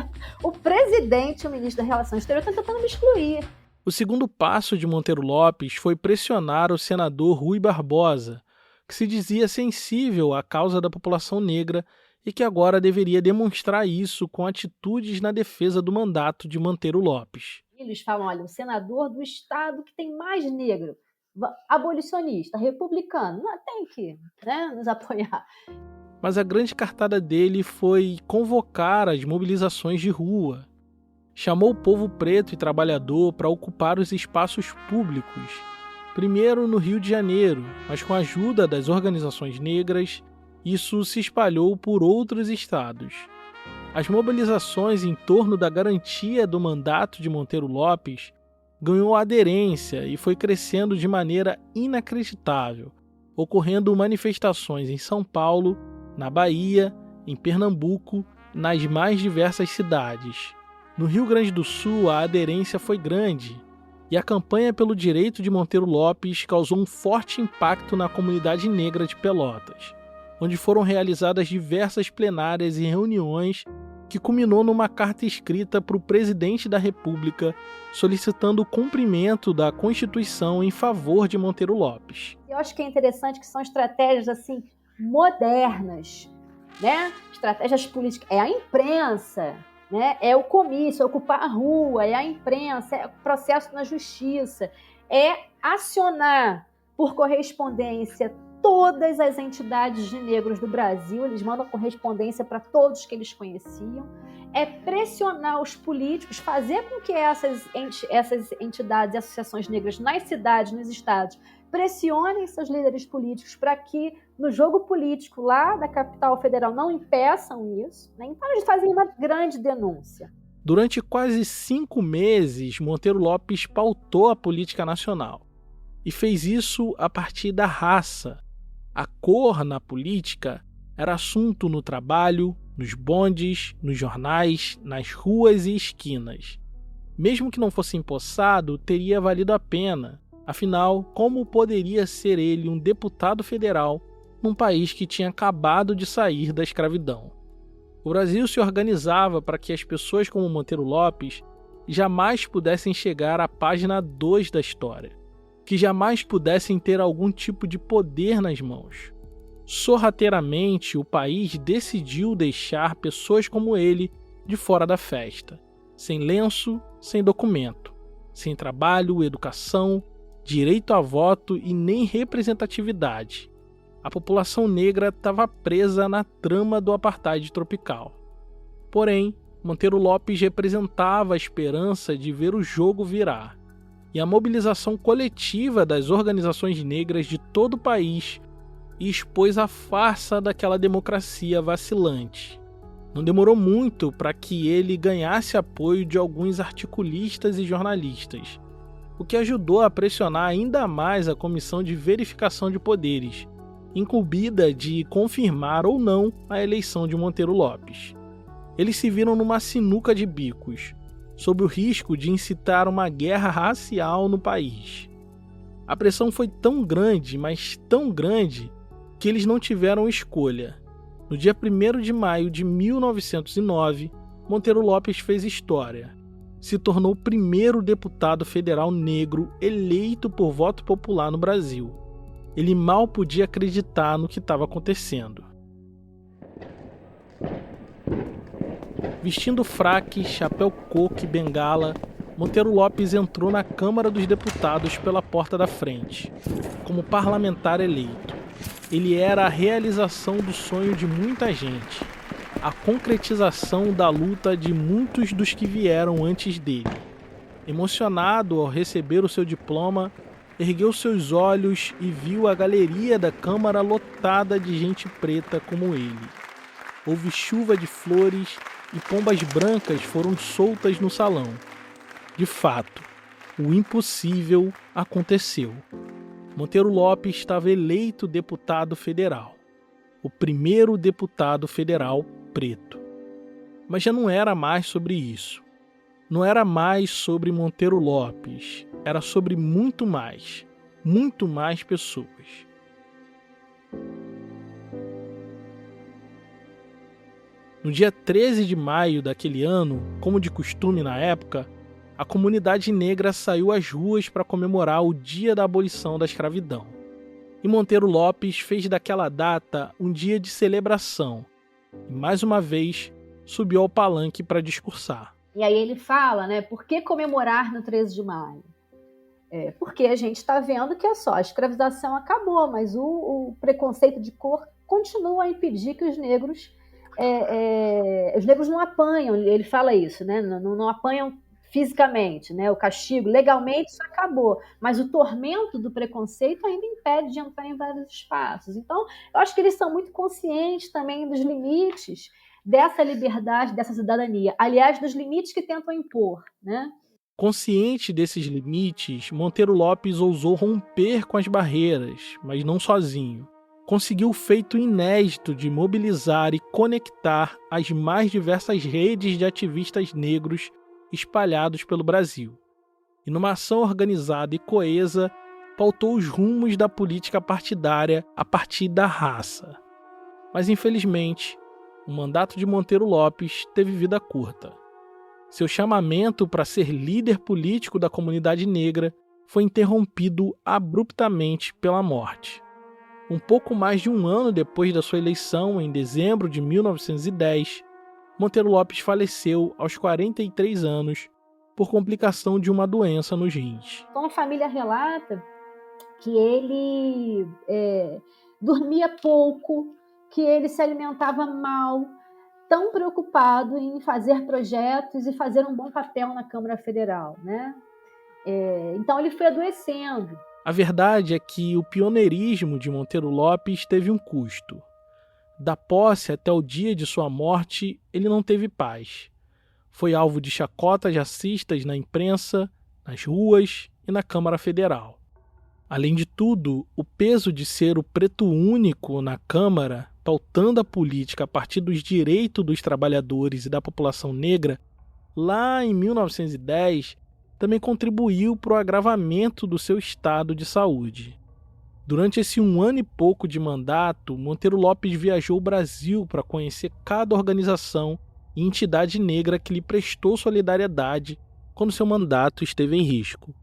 o presidente, o ministro da Relações Exteriores, está tentando me excluir. O segundo passo de Monteiro Lopes foi pressionar o senador Rui Barbosa, que se dizia sensível à causa da população negra e que agora deveria demonstrar isso com atitudes na defesa do mandato de Monteiro Lopes. Eles falam: olha, o senador do estado que tem mais negro, abolicionista, republicano, não tem que, né, nos apoiar. Mas a grande cartada dele foi convocar as mobilizações de rua. Chamou o povo preto e trabalhador para ocupar os espaços públicos, primeiro no Rio de Janeiro, mas com a ajuda das organizações negras, isso se espalhou por outros estados. As mobilizações em torno da garantia do mandato de Monteiro Lopes ganhou aderência e foi crescendo de maneira inacreditável, ocorrendo manifestações em São Paulo, na Bahia, em Pernambuco, nas mais diversas cidades. No Rio Grande do Sul, a aderência foi grande, e a campanha pelo direito de Monteiro Lopes causou um forte impacto na comunidade negra de Pelotas, onde foram realizadas diversas plenárias e reuniões que culminou numa carta escrita para o presidente da República solicitando o cumprimento da Constituição em favor de Monteiro Lopes. Eu acho que é interessante que são estratégias assim modernas, né? Estratégias políticas. É a imprensa, né? É o comício, é ocupar a rua, é a imprensa, é o processo na justiça, é acionar por correspondência todas as entidades de negros do Brasil, eles mandam correspondência para todos que eles conheciam, é pressionar os políticos, fazer com que essas entidades e associações negras nas cidades, nos estados, pressionem seus líderes políticos para que no jogo político lá da capital federal não impeçam isso, né? Então eles fazem uma grande denúncia. Durante quase 5 meses, Monteiro Lopes pautou a política nacional e fez isso a partir da raça. A cor na política era assunto no trabalho, nos bondes, nos jornais, nas ruas e esquinas. Mesmo que não fosse empossado, teria valido a pena. Afinal, como poderia ser ele um deputado federal num país que tinha acabado de sair da escravidão? O Brasil se organizava para que as pessoas como Monteiro Lopes jamais pudessem chegar à página 2 da história, que jamais pudessem ter algum tipo de poder nas mãos. Sorrateiramente, o país decidiu deixar pessoas como ele de fora da festa, sem lenço, sem documento, sem trabalho, educação, direito a voto e nem representatividade. A população negra estava presa na trama do apartheid tropical. Porém, Monteiro Lopes representava a esperança de ver o jogo virar, e a mobilização coletiva das organizações negras de todo o país expôs a farsa daquela democracia vacilante. Não demorou muito para que ele ganhasse apoio de alguns articulistas e jornalistas, o que ajudou a pressionar ainda mais a Comissão de Verificação de Poderes, incumbida de confirmar ou não a eleição de Monteiro Lopes. Eles se viram numa sinuca de bicos, sob o risco de incitar uma guerra racial no país. A pressão foi tão grande, mas tão grande, que eles não tiveram escolha. No dia 1º de maio de 1909, Monteiro Lopes fez história. Se tornou o primeiro deputado federal negro eleito por voto popular no Brasil. Ele mal podia acreditar no que estava acontecendo. Vestindo fraque, chapéu coque e bengala, Monteiro Lopes entrou na Câmara dos Deputados pela porta da frente, como parlamentar eleito. Ele era a realização do sonho de muita gente, a concretização da luta de muitos dos que vieram antes dele. Emocionado ao receber o seu diploma, ergueu seus olhos e viu a galeria da Câmara lotada de gente preta como ele. Houve chuva de flores e pombas brancas foram soltas no salão. De fato, o impossível aconteceu. Monteiro Lopes estava eleito deputado federal, o primeiro deputado federal preto. Mas já não era mais sobre isso. Não era mais sobre Monteiro Lopes, era sobre muito mais pessoas. No dia 13 de maio daquele ano, como de costume na época, a comunidade negra saiu às ruas para comemorar o dia da abolição da escravidão. E Monteiro Lopes fez daquela data um dia de celebração e, mais uma vez, subiu ao palanque para discursar. E aí ele fala, né, por que comemorar no 13 de maio? Porque a gente está vendo que a escravização acabou, mas o preconceito de cor continuam a impedir que os negros não apanham, ele fala isso, né? Não apanham fisicamente, né? O castigo, legalmente isso acabou, mas o tormento do preconceito ainda impede de entrar em vários espaços. Então, eu acho que eles são muito conscientes também dos limites dessa liberdade, dessa cidadania, aliás, dos limites que tentam impor, né? Consciente desses limites, Monteiro Lopes ousou romper com as barreiras, mas não sozinho. Conseguiu o feito inédito de mobilizar e conectar as mais diversas redes de ativistas negros espalhados pelo Brasil. E numa ação organizada e coesa, pautou os rumos da política partidária a partir da raça. Mas infelizmente, o mandato de Monteiro Lopes teve vida curta. Seu chamamento para ser líder político da comunidade negra foi interrompido abruptamente pela morte. Um pouco mais de um ano depois da sua eleição, em dezembro de 1910, Monteiro Lopes faleceu aos 43 anos por complicação de uma doença nos rins. Então a família relata que ele dormia pouco, que ele se alimentava mal, tão preocupado em fazer projetos e fazer um bom papel na Câmara Federal, né? Então ele foi adoecendo. A verdade é que o pioneirismo de Monteiro Lopes teve um custo. Da posse até o dia de sua morte, ele não teve paz. Foi alvo de chacotas racistas na imprensa, nas ruas e na Câmara Federal. Além de tudo, o peso de ser o preto único na Câmara, pautando a política a partir dos direitos dos trabalhadores e da população negra, lá em 1910, também contribuiu para o agravamento do seu estado de saúde. Durante esse 1 ano e pouco de mandato, Monteiro Lopes viajou o Brasil para conhecer cada organização e entidade negra que lhe prestou solidariedade quando seu mandato esteve em risco.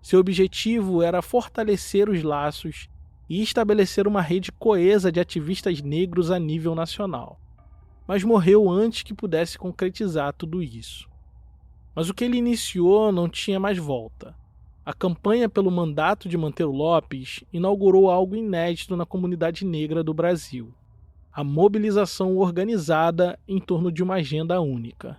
Seu objetivo era fortalecer os laços e estabelecer uma rede coesa de ativistas negros a nível nacional. Mas morreu antes que pudesse concretizar tudo isso. Mas o que ele iniciou não tinha mais volta. A campanha pelo mandato de Monteiro Lopes inaugurou algo inédito na comunidade negra do Brasil: a mobilização organizada em torno de uma agenda única.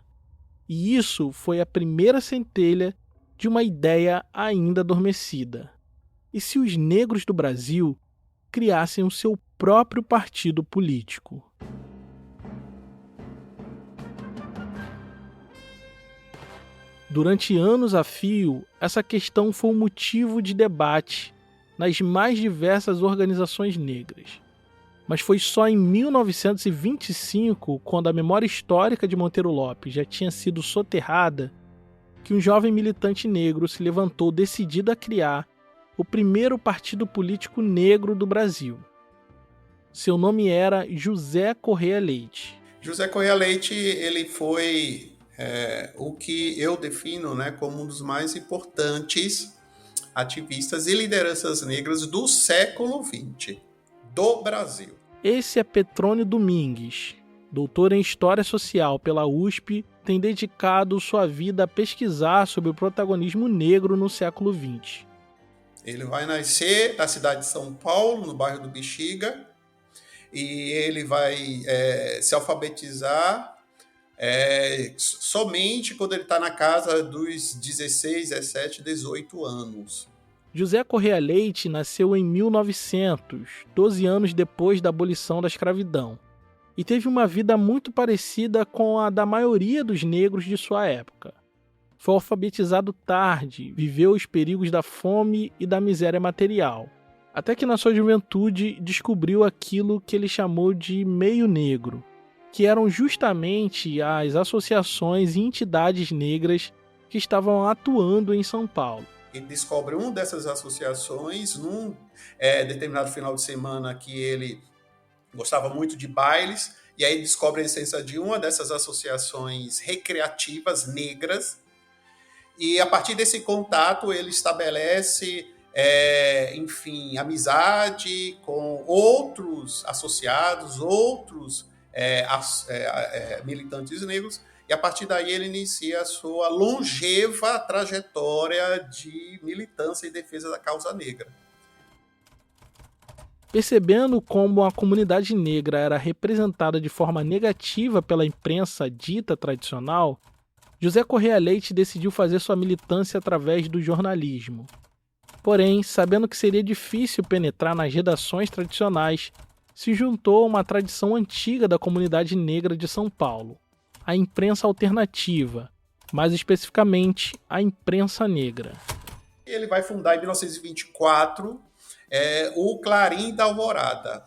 E isso foi a primeira centelha de uma ideia ainda adormecida. E se os negros do Brasil criassem o seu próprio partido político? Durante anos a fio, essa questão foi um motivo de debate nas mais diversas organizações negras. Mas foi só em 1925, quando a memória histórica de Monteiro Lopes já tinha sido soterrada, que um jovem militante negro se levantou decidido a criar o primeiro partido político negro do Brasil. Seu nome era José Correia Leite. José Correia Leite, ele foi o que eu defino, né, como um dos mais importantes ativistas e lideranças negras do século XX, do Brasil. Esse é Petrônio Domingues, doutor em História Social pela USP, tem dedicado sua vida a pesquisar sobre o protagonismo negro no século XX. Ele vai nascer na cidade de São Paulo, no bairro do Bexiga, e ele vai se alfabetizar somente quando ele está na casa dos 16, 17, 18 anos. José Correia Leite nasceu em 1900, 12 anos depois da abolição da escravidão, e teve uma vida muito parecida com a da maioria dos negros de sua época. Foi alfabetizado tarde, viveu os perigos da fome e da miséria material, até que na sua juventude descobriu aquilo que ele chamou de meio negro, que eram justamente as associações e entidades negras que estavam atuando em São Paulo. Ele descobre uma dessas associações num determinado final de semana que ele gostava muito de bailes, e aí descobre a existência de uma dessas associações recreativas negras, e a partir desse contato ele estabelece, amizade com outros associados, outros militantes negros, e a partir daí ele inicia a sua longeva trajetória de militância e defesa da causa negra. Percebendo como a comunidade negra era representada de forma negativa pela imprensa dita tradicional, José Correia Leite decidiu fazer sua militância através do jornalismo. Porém, sabendo que seria difícil penetrar nas redações tradicionais, se juntou a uma tradição antiga da comunidade negra de São Paulo, a imprensa alternativa, mais especificamente a imprensa negra. Ele vai fundar em 1924 o Clarim da Alvorada,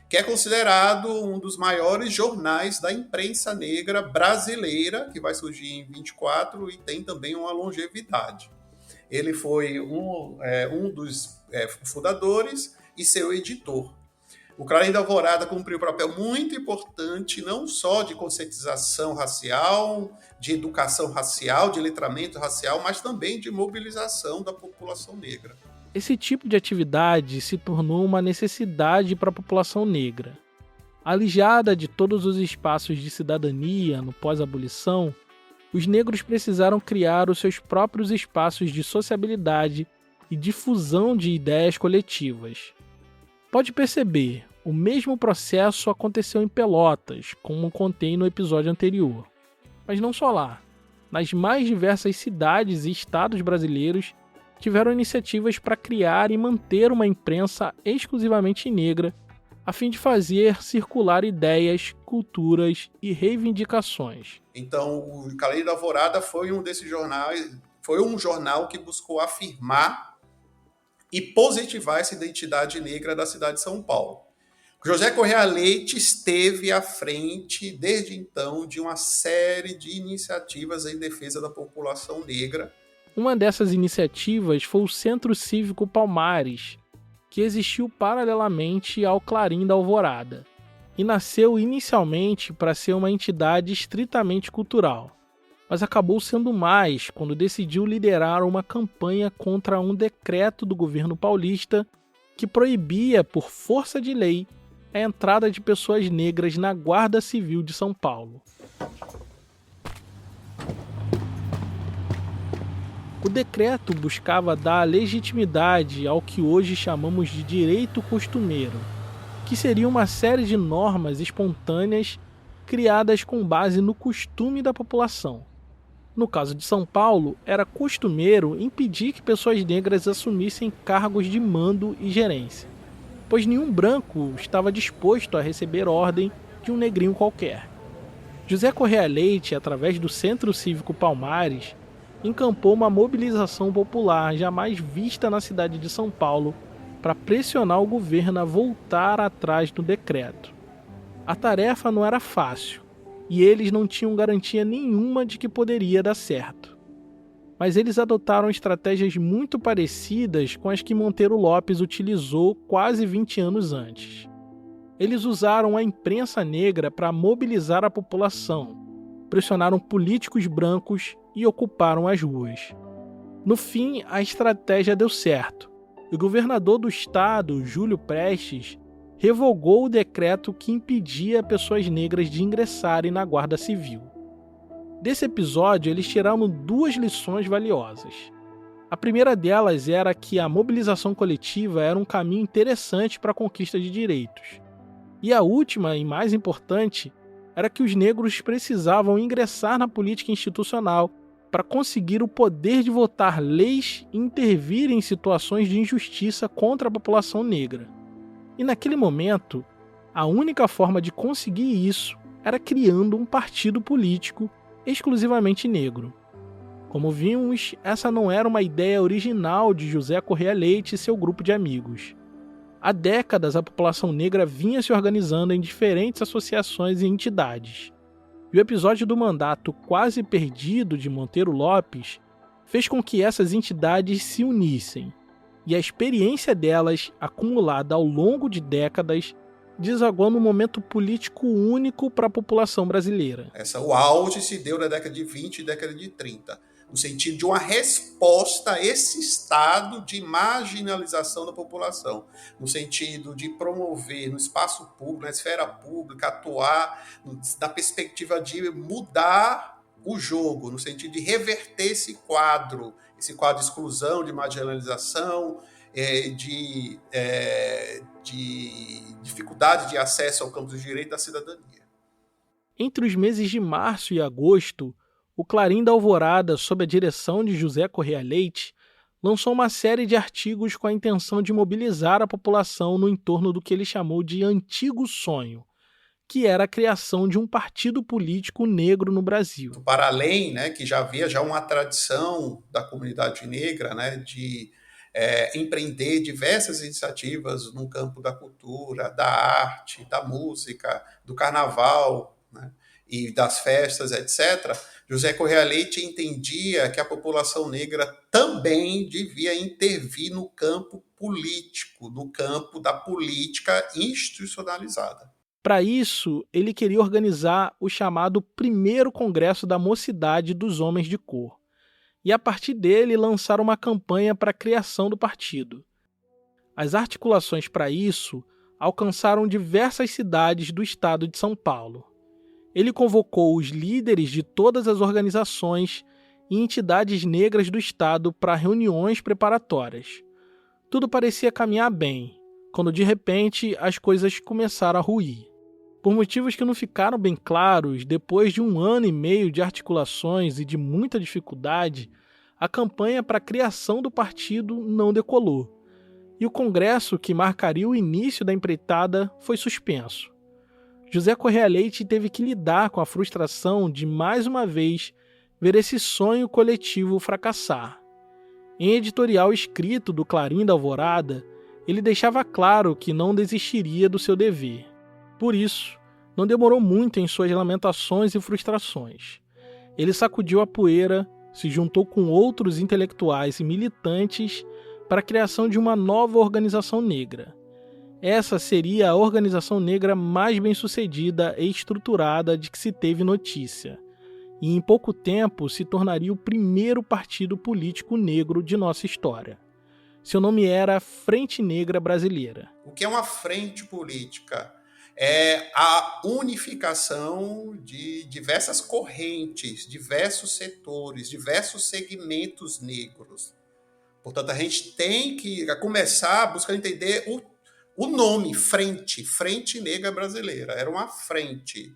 que é considerado um dos maiores jornais da imprensa negra brasileira, que vai surgir em 24 e tem também uma longevidade. Ele foi um dos fundadores e seu editor. O Clarim da Alvorada cumpriu um papel muito importante, não só de conscientização racial, de educação racial, de letramento racial, mas também de mobilização da população negra. Esse tipo de atividade se tornou uma necessidade para a população negra. Alijada de todos os espaços de cidadania no pós-abolição, os negros precisaram criar os seus próprios espaços de sociabilidade e difusão de ideias coletivas. Pode perceber, o mesmo processo aconteceu em Pelotas, como contei no episódio anterior. Mas não só lá. Nas mais diversas cidades e estados brasileiros, tiveram iniciativas para criar e manter uma imprensa exclusivamente negra, a fim de fazer circular ideias, culturas e reivindicações. Então, o Clarim da Alvorada foi um desses jornais, foi um jornal que buscou afirmar e positivar essa identidade negra da cidade de São Paulo. José Correia Leite esteve à frente, desde então, de uma série de iniciativas em defesa da população negra. Uma dessas iniciativas foi o Centro Cívico Palmares, que existiu paralelamente ao Clarim da Alvorada, e nasceu inicialmente para ser uma entidade estritamente cultural, mas acabou sendo mais quando decidiu liderar uma campanha contra um decreto do governo paulista que proibia, por força de lei, a entrada de pessoas negras na Guarda Civil de São Paulo. O decreto buscava dar legitimidade ao que hoje chamamos de direito costumeiro, que seria uma série de normas espontâneas criadas com base no costume da população. No caso de São Paulo, era costumeiro impedir que pessoas negras assumissem cargos de mando e gerência, pois nenhum branco estava disposto a receber ordem de um negrinho qualquer. José Correia Leite, através do Centro Cívico Palmares, encampou uma mobilização popular jamais vista na cidade de São Paulo para pressionar o governo a voltar atrás do decreto. A tarefa não era fácil, e eles não tinham garantia nenhuma de que poderia dar certo. Mas eles adotaram estratégias muito parecidas com as que Monteiro Lopes utilizou quase 20 anos antes. Eles usaram a imprensa negra para mobilizar a população, pressionaram políticos brancos e ocuparam as ruas. No fim, a estratégia deu certo. O governador do estado, Júlio Prestes, revogou o decreto que impedia pessoas negras de ingressarem na Guarda Civil. Desse episódio, eles tiraram 2 lições valiosas. A primeira delas era que a mobilização coletiva era um caminho interessante para a conquista de direitos. E a última, e mais importante, era que os negros precisavam ingressar na política institucional para conseguir o poder de votar leis e intervir em situações de injustiça contra a população negra. E naquele momento, a única forma de conseguir isso era criando um partido político exclusivamente negro. Como vimos, essa não era uma ideia original de José Correia Leite e seu grupo de amigos. Há décadas, a população negra vinha se organizando em diferentes associações e entidades. E o episódio do mandato quase perdido de Monteiro Lopes fez com que essas entidades se unissem, e a experiência delas, acumulada ao longo de décadas, desaguou num momento político único para a população brasileira. O auge se deu na década de 20 e década de 30, no sentido de uma resposta a esse estado de marginalização da população, no sentido de promover no espaço público, na esfera pública, atuar na perspectiva de mudar o jogo, no sentido de reverter esse quadro de exclusão, de marginalização, de dificuldade de acesso ao campo do direito da cidadania. Entre os meses de março e agosto, o Clarim da Alvorada, sob a direção de José Correia Leite, lançou uma série de artigos com a intenção de mobilizar a população no entorno do que ele chamou de antigo sonho, que era a criação de um partido político negro no Brasil. Para além, né, que já havia uma tradição da comunidade negra, né, de empreender diversas iniciativas no campo da cultura, da arte, da música, do carnaval, né, e das festas, etc., José Correia Leite entendia que a população negra também devia intervir no campo político, no campo da política institucionalizada. Para isso, ele queria organizar o chamado Primeiro Congresso da Mocidade dos Homens de Cor, e a partir dele lançar uma campanha para a criação do partido. As articulações para isso alcançaram diversas cidades do estado de São Paulo. Ele convocou os líderes de todas as organizações e entidades negras do estado para reuniões preparatórias. Tudo parecia caminhar bem, quando de repente as coisas começaram a ruir. Por motivos que não ficaram bem claros, depois de 1 ano e meio de articulações e de muita dificuldade, a campanha para a criação do partido não decolou, e o congresso que marcaria o início da empreitada foi suspenso. José Correia Leite teve que lidar com a frustração de, mais uma vez, ver esse sonho coletivo fracassar. Em editorial escrito do Clarim da Alvorada, ele deixava claro que não desistiria do seu dever. Por isso, não demorou muito em suas lamentações e frustrações. Ele sacudiu a poeira, se juntou com outros intelectuais e militantes para a criação de uma nova organização negra. Essa seria a organização negra mais bem-sucedida e estruturada de que se teve notícia, e em pouco tempo se tornaria o primeiro partido político negro de nossa história. Seu nome era Frente Negra Brasileira. O que é uma frente política? É a unificação de diversas correntes, diversos setores, diversos segmentos negros. Portanto, a gente tem que começar a buscar entender o nome, Frente Negra Brasileira. Era uma frente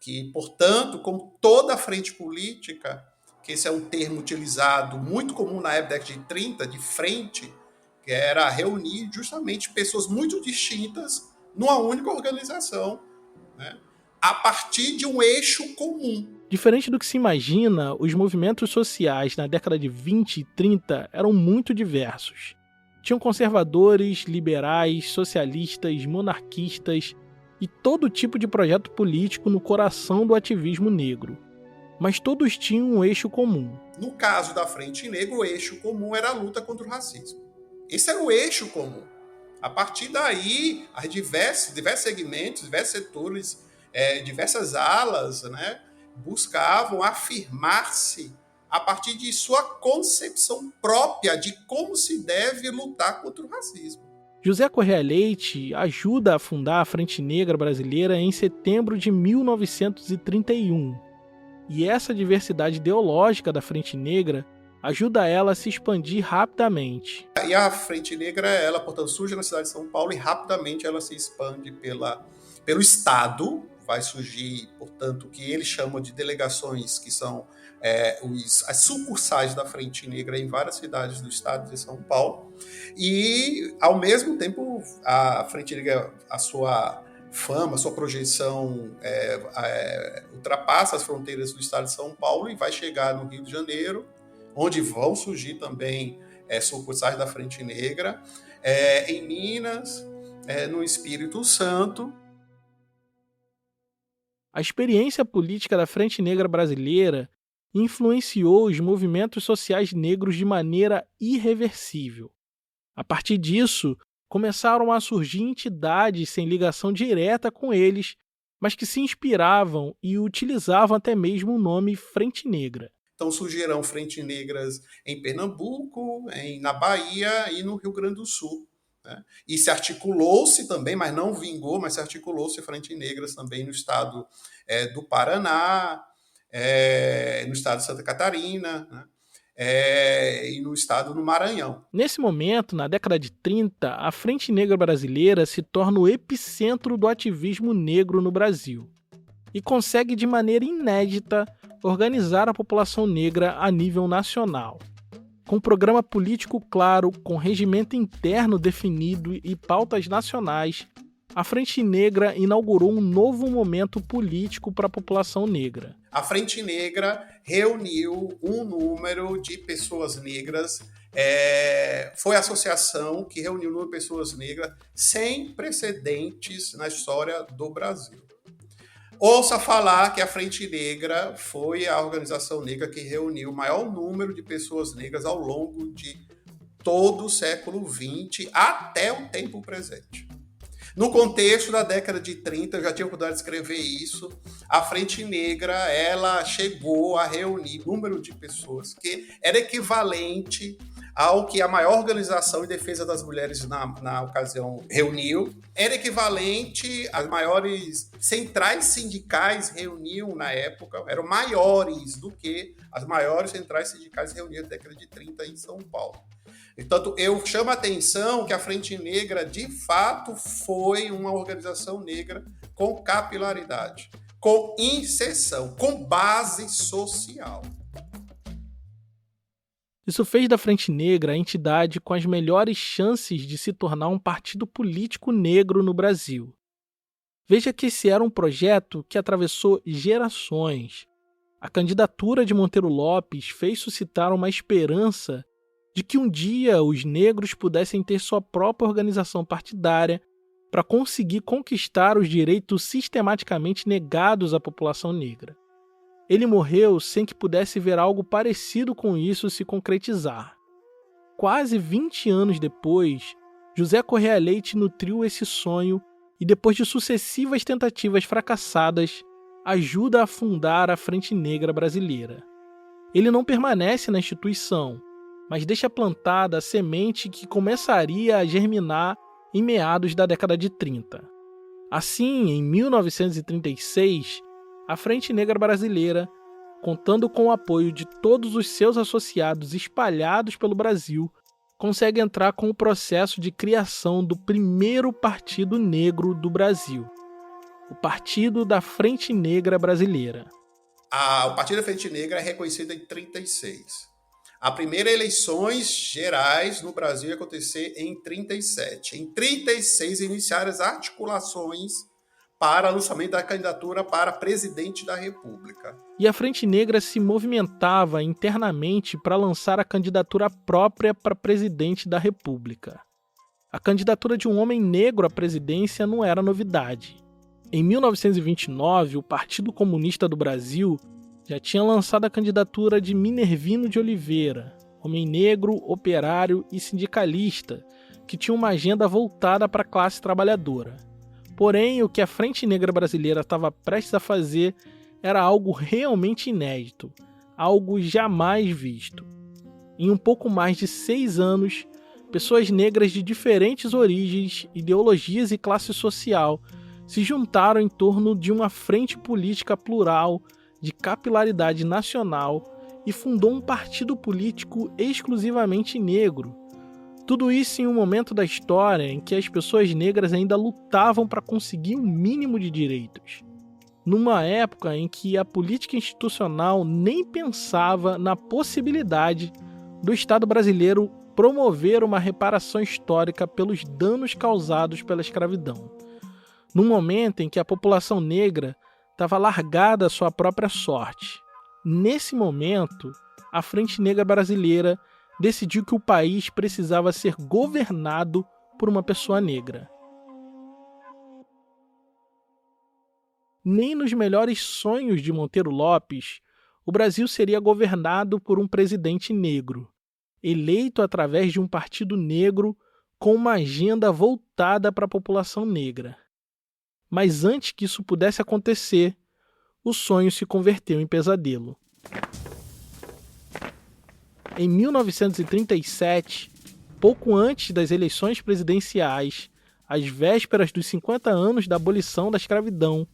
que, portanto, como toda frente política, que esse é um termo utilizado muito comum na década de 30, de frente, que era reunir justamente pessoas muito distintas numa única organização, né, a partir de um eixo comum. Diferente do que se imagina, os movimentos sociais na década de 20 e 30 eram muito diversos. Tinham conservadores, liberais, socialistas, monarquistas e todo tipo de projeto político no coração do ativismo negro. Mas todos tinham um eixo comum. No caso da Frente Negra, o eixo comum era a luta contra o racismo. Esse era o eixo comum. A partir daí, as diversos segmentos, diversos setores, diversas alas, né, buscavam afirmar-se a partir de sua concepção própria de como se deve lutar contra o racismo. José Correia Leite ajuda a fundar a Frente Negra Brasileira em setembro de 1931. E essa diversidade ideológica da Frente Negra ajuda ela a se expandir rapidamente. E a Frente Negra, ela, portanto, surge na cidade de São Paulo e rapidamente ela se expande pelo Estado. Vai surgir, portanto, o que eles chamam de delegações, que são as sucursais da Frente Negra em várias cidades do estado de São Paulo. E, ao mesmo tempo, a Frente Negra, a sua fama, a sua projeção ultrapassa as fronteiras do estado de São Paulo e vai chegar no Rio de Janeiro, onde vão surgir também sucursais da Frente Negra, em Minas, no Espírito Santo. A experiência política da Frente Negra Brasileira influenciou os movimentos sociais negros de maneira irreversível. A partir disso, começaram a surgir entidades sem ligação direta com eles, mas que se inspiravam e utilizavam até mesmo o nome Frente Negra. Então surgirão Frente Negras em Pernambuco, na Bahia e no Rio Grande do Sul. Né? E se articulou-se também, mas não vingou, mas se articulou-se Frente Negras também no estado do Paraná, no estado de Santa Catarina, né? e no estado do Maranhão. Nesse momento, na década de 30, a Frente Negra Brasileira se torna o epicentro do ativismo negro no Brasil e consegue de maneira inédita organizar a população negra a nível nacional. Com um programa político claro, com regimento interno definido e pautas nacionais, a Frente Negra inaugurou um novo momento político para a população negra. A Frente Negra reuniu um número de pessoas negras, foi a associação que reuniu um número de pessoas negras sem precedentes na história do Brasil. Ouça falar que a Frente Negra foi a organização negra que reuniu o maior número de pessoas negras ao longo de todo o século XX até o tempo presente. No contexto da década de 30, eu já tinha oportunidade de escrever isso, a Frente Negra ela chegou a reunir um número de pessoas que era equivalente ao que a maior organização em defesa das mulheres na ocasião reuniu, era equivalente às maiores centrais sindicais reuniam na época, eram maiores do que as maiores centrais sindicais reunidas na década de 30 em São Paulo. Portanto, eu chamo a atenção que a Frente Negra, de fato, foi uma organização negra com capilaridade, com inserção, com base social. Isso fez da Frente Negra a entidade com as melhores chances de se tornar um partido político negro no Brasil. Veja que esse era um projeto que atravessou gerações. A candidatura de Monteiro Lopes fez suscitar uma esperança de que um dia os negros pudessem ter sua própria organização partidária para conseguir conquistar os direitos sistematicamente negados à população negra. Ele morreu sem que pudesse ver algo parecido com isso se concretizar. Quase 20 anos depois, José Correia Leite nutriu esse sonho e, depois de sucessivas tentativas fracassadas, ajuda a fundar a Frente Negra Brasileira. Ele não permanece na instituição, mas deixa plantada a semente que começaria a germinar em meados da década de 30. Assim, em 1936, a Frente Negra Brasileira, contando com o apoio de todos os seus associados espalhados pelo Brasil, consegue entrar com o processo de criação do primeiro partido negro do Brasil, o Partido da Frente Negra Brasileira. O Partido da Frente Negra é reconhecido em 1936. A primeira eleições gerais no Brasil ia acontecer em 1937. Em 1936 iniciaram as articulações para o lançamento da candidatura para presidente da República. E a Frente Negra se movimentava internamente para lançar a candidatura própria para presidente da República. A candidatura de um homem negro à presidência não era novidade. Em 1929, o Partido Comunista do Brasil já tinha lançado a candidatura de Minervino de Oliveira, homem negro, operário e sindicalista, que tinha uma agenda voltada para a classe trabalhadora. Porém, o que a Frente Negra Brasileira estava prestes a fazer era algo realmente inédito, algo jamais visto. Em um pouco mais de 6 anos, pessoas negras de diferentes origens, ideologias e classe social se juntaram em torno de uma frente política plural, de capilaridade nacional, e fundou um partido político exclusivamente negro. Tudo isso em um momento da história em que as pessoas negras ainda lutavam para conseguir um mínimo de direitos. Numa época em que a política institucional nem pensava na possibilidade do Estado brasileiro promover uma reparação histórica pelos danos causados pela escravidão. Num momento em que a população negra estava largada à sua própria sorte. Nesse momento, a Frente Negra Brasileira decidiu que o país precisava ser governado por uma pessoa negra. Nem nos melhores sonhos de Monteiro Lopes, o Brasil seria governado por um presidente negro, eleito através de um partido negro com uma agenda voltada para a população negra. Mas antes que isso pudesse acontecer, o sonho se converteu em pesadelo. Em 1937, pouco antes das eleições presidenciais, às vésperas dos 50 anos da abolição da escravidão,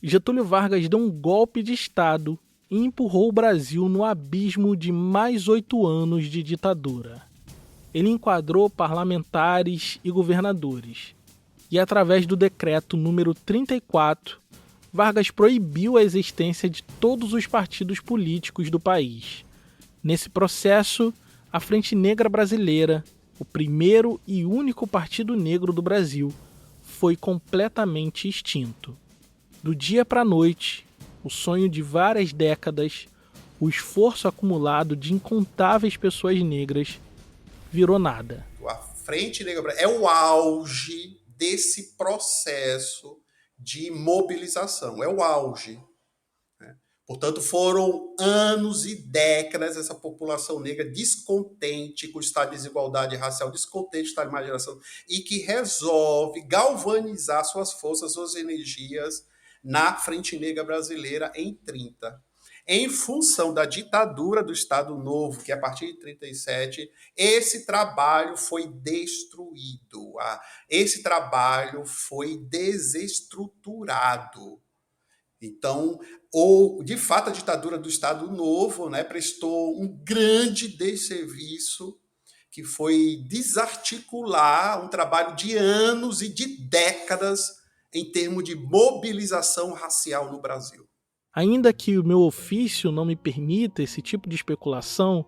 Getúlio Vargas deu um golpe de Estado e empurrou o Brasil no abismo de mais 8 anos de ditadura. Ele enquadrou parlamentares e governadores, e através do decreto número 34, Vargas proibiu a existência de todos os partidos políticos do país. Nesse processo, a Frente Negra Brasileira, o primeiro e único partido negro do Brasil, foi completamente extinto. Do dia para a noite, o sonho de várias décadas, o esforço acumulado de incontáveis pessoas negras, virou nada. A Frente Negra é o auge desse processo de mobilização, é o auge. Portanto, foram anos e décadas essa população negra descontente com o estado de desigualdade racial, descontente com o estado de marginação, e que resolve galvanizar suas forças, suas energias na Frente Negra Brasileira em 30. Em função da ditadura do Estado Novo, que a partir de 37, esse trabalho foi destruído, esse trabalho foi desestruturado. Então, de fato, a ditadura do Estado Novo, né, prestou um grande desserviço, que foi desarticular um trabalho de anos e de décadas em termos de mobilização racial no Brasil. Ainda que o meu ofício não me permita esse tipo de especulação,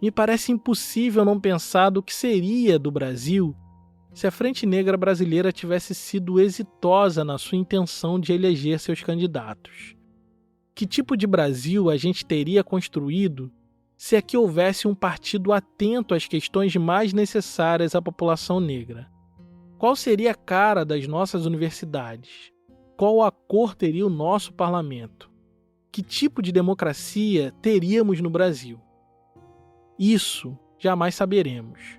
me parece impossível não pensar do que seria do Brasil se a Frente Negra Brasileira tivesse sido exitosa na sua intenção de eleger seus candidatos. Que tipo de Brasil a gente teria construído se aqui houvesse um partido atento às questões mais necessárias à população negra? Qual seria a cara das nossas universidades? Qual a cor teria o nosso parlamento? Que tipo de democracia teríamos no Brasil? Isso jamais saberemos.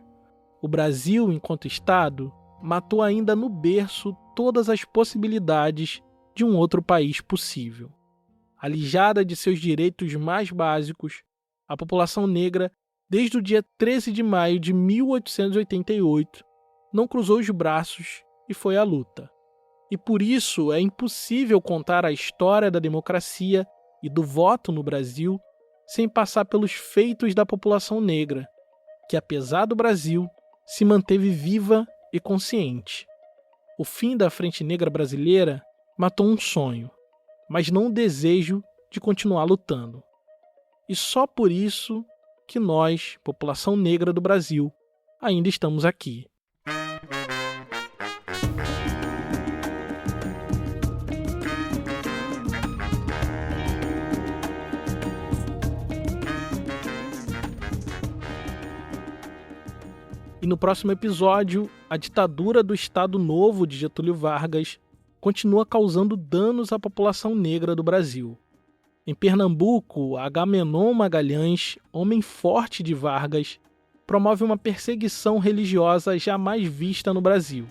O Brasil, enquanto Estado, matou ainda no berço todas as possibilidades de um outro país possível. Alijada de seus direitos mais básicos, a população negra, desde o dia 13 de maio de 1888, não cruzou os braços e foi à luta. E por isso é impossível contar a história da democracia e do voto no Brasil sem passar pelos feitos da população negra, que apesar do Brasil, se manteve viva e consciente. O fim da Frente Negra Brasileira matou um sonho, mas não o desejo de continuar lutando. E só por isso que nós, população negra do Brasil, ainda estamos aqui. E no próximo episódio, a ditadura do Estado Novo de Getúlio Vargas continua causando danos à população negra do Brasil. Em Pernambuco, Agamenon Magalhães, homem forte de Vargas, promove uma perseguição religiosa jamais vista no Brasil.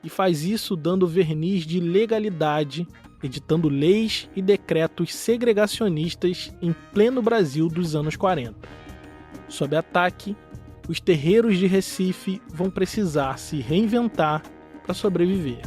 E faz isso dando verniz de legalidade, editando leis e decretos segregacionistas em pleno Brasil dos anos 40. Sob ataque, os terreiros de Recife vão precisar se reinventar para sobreviver.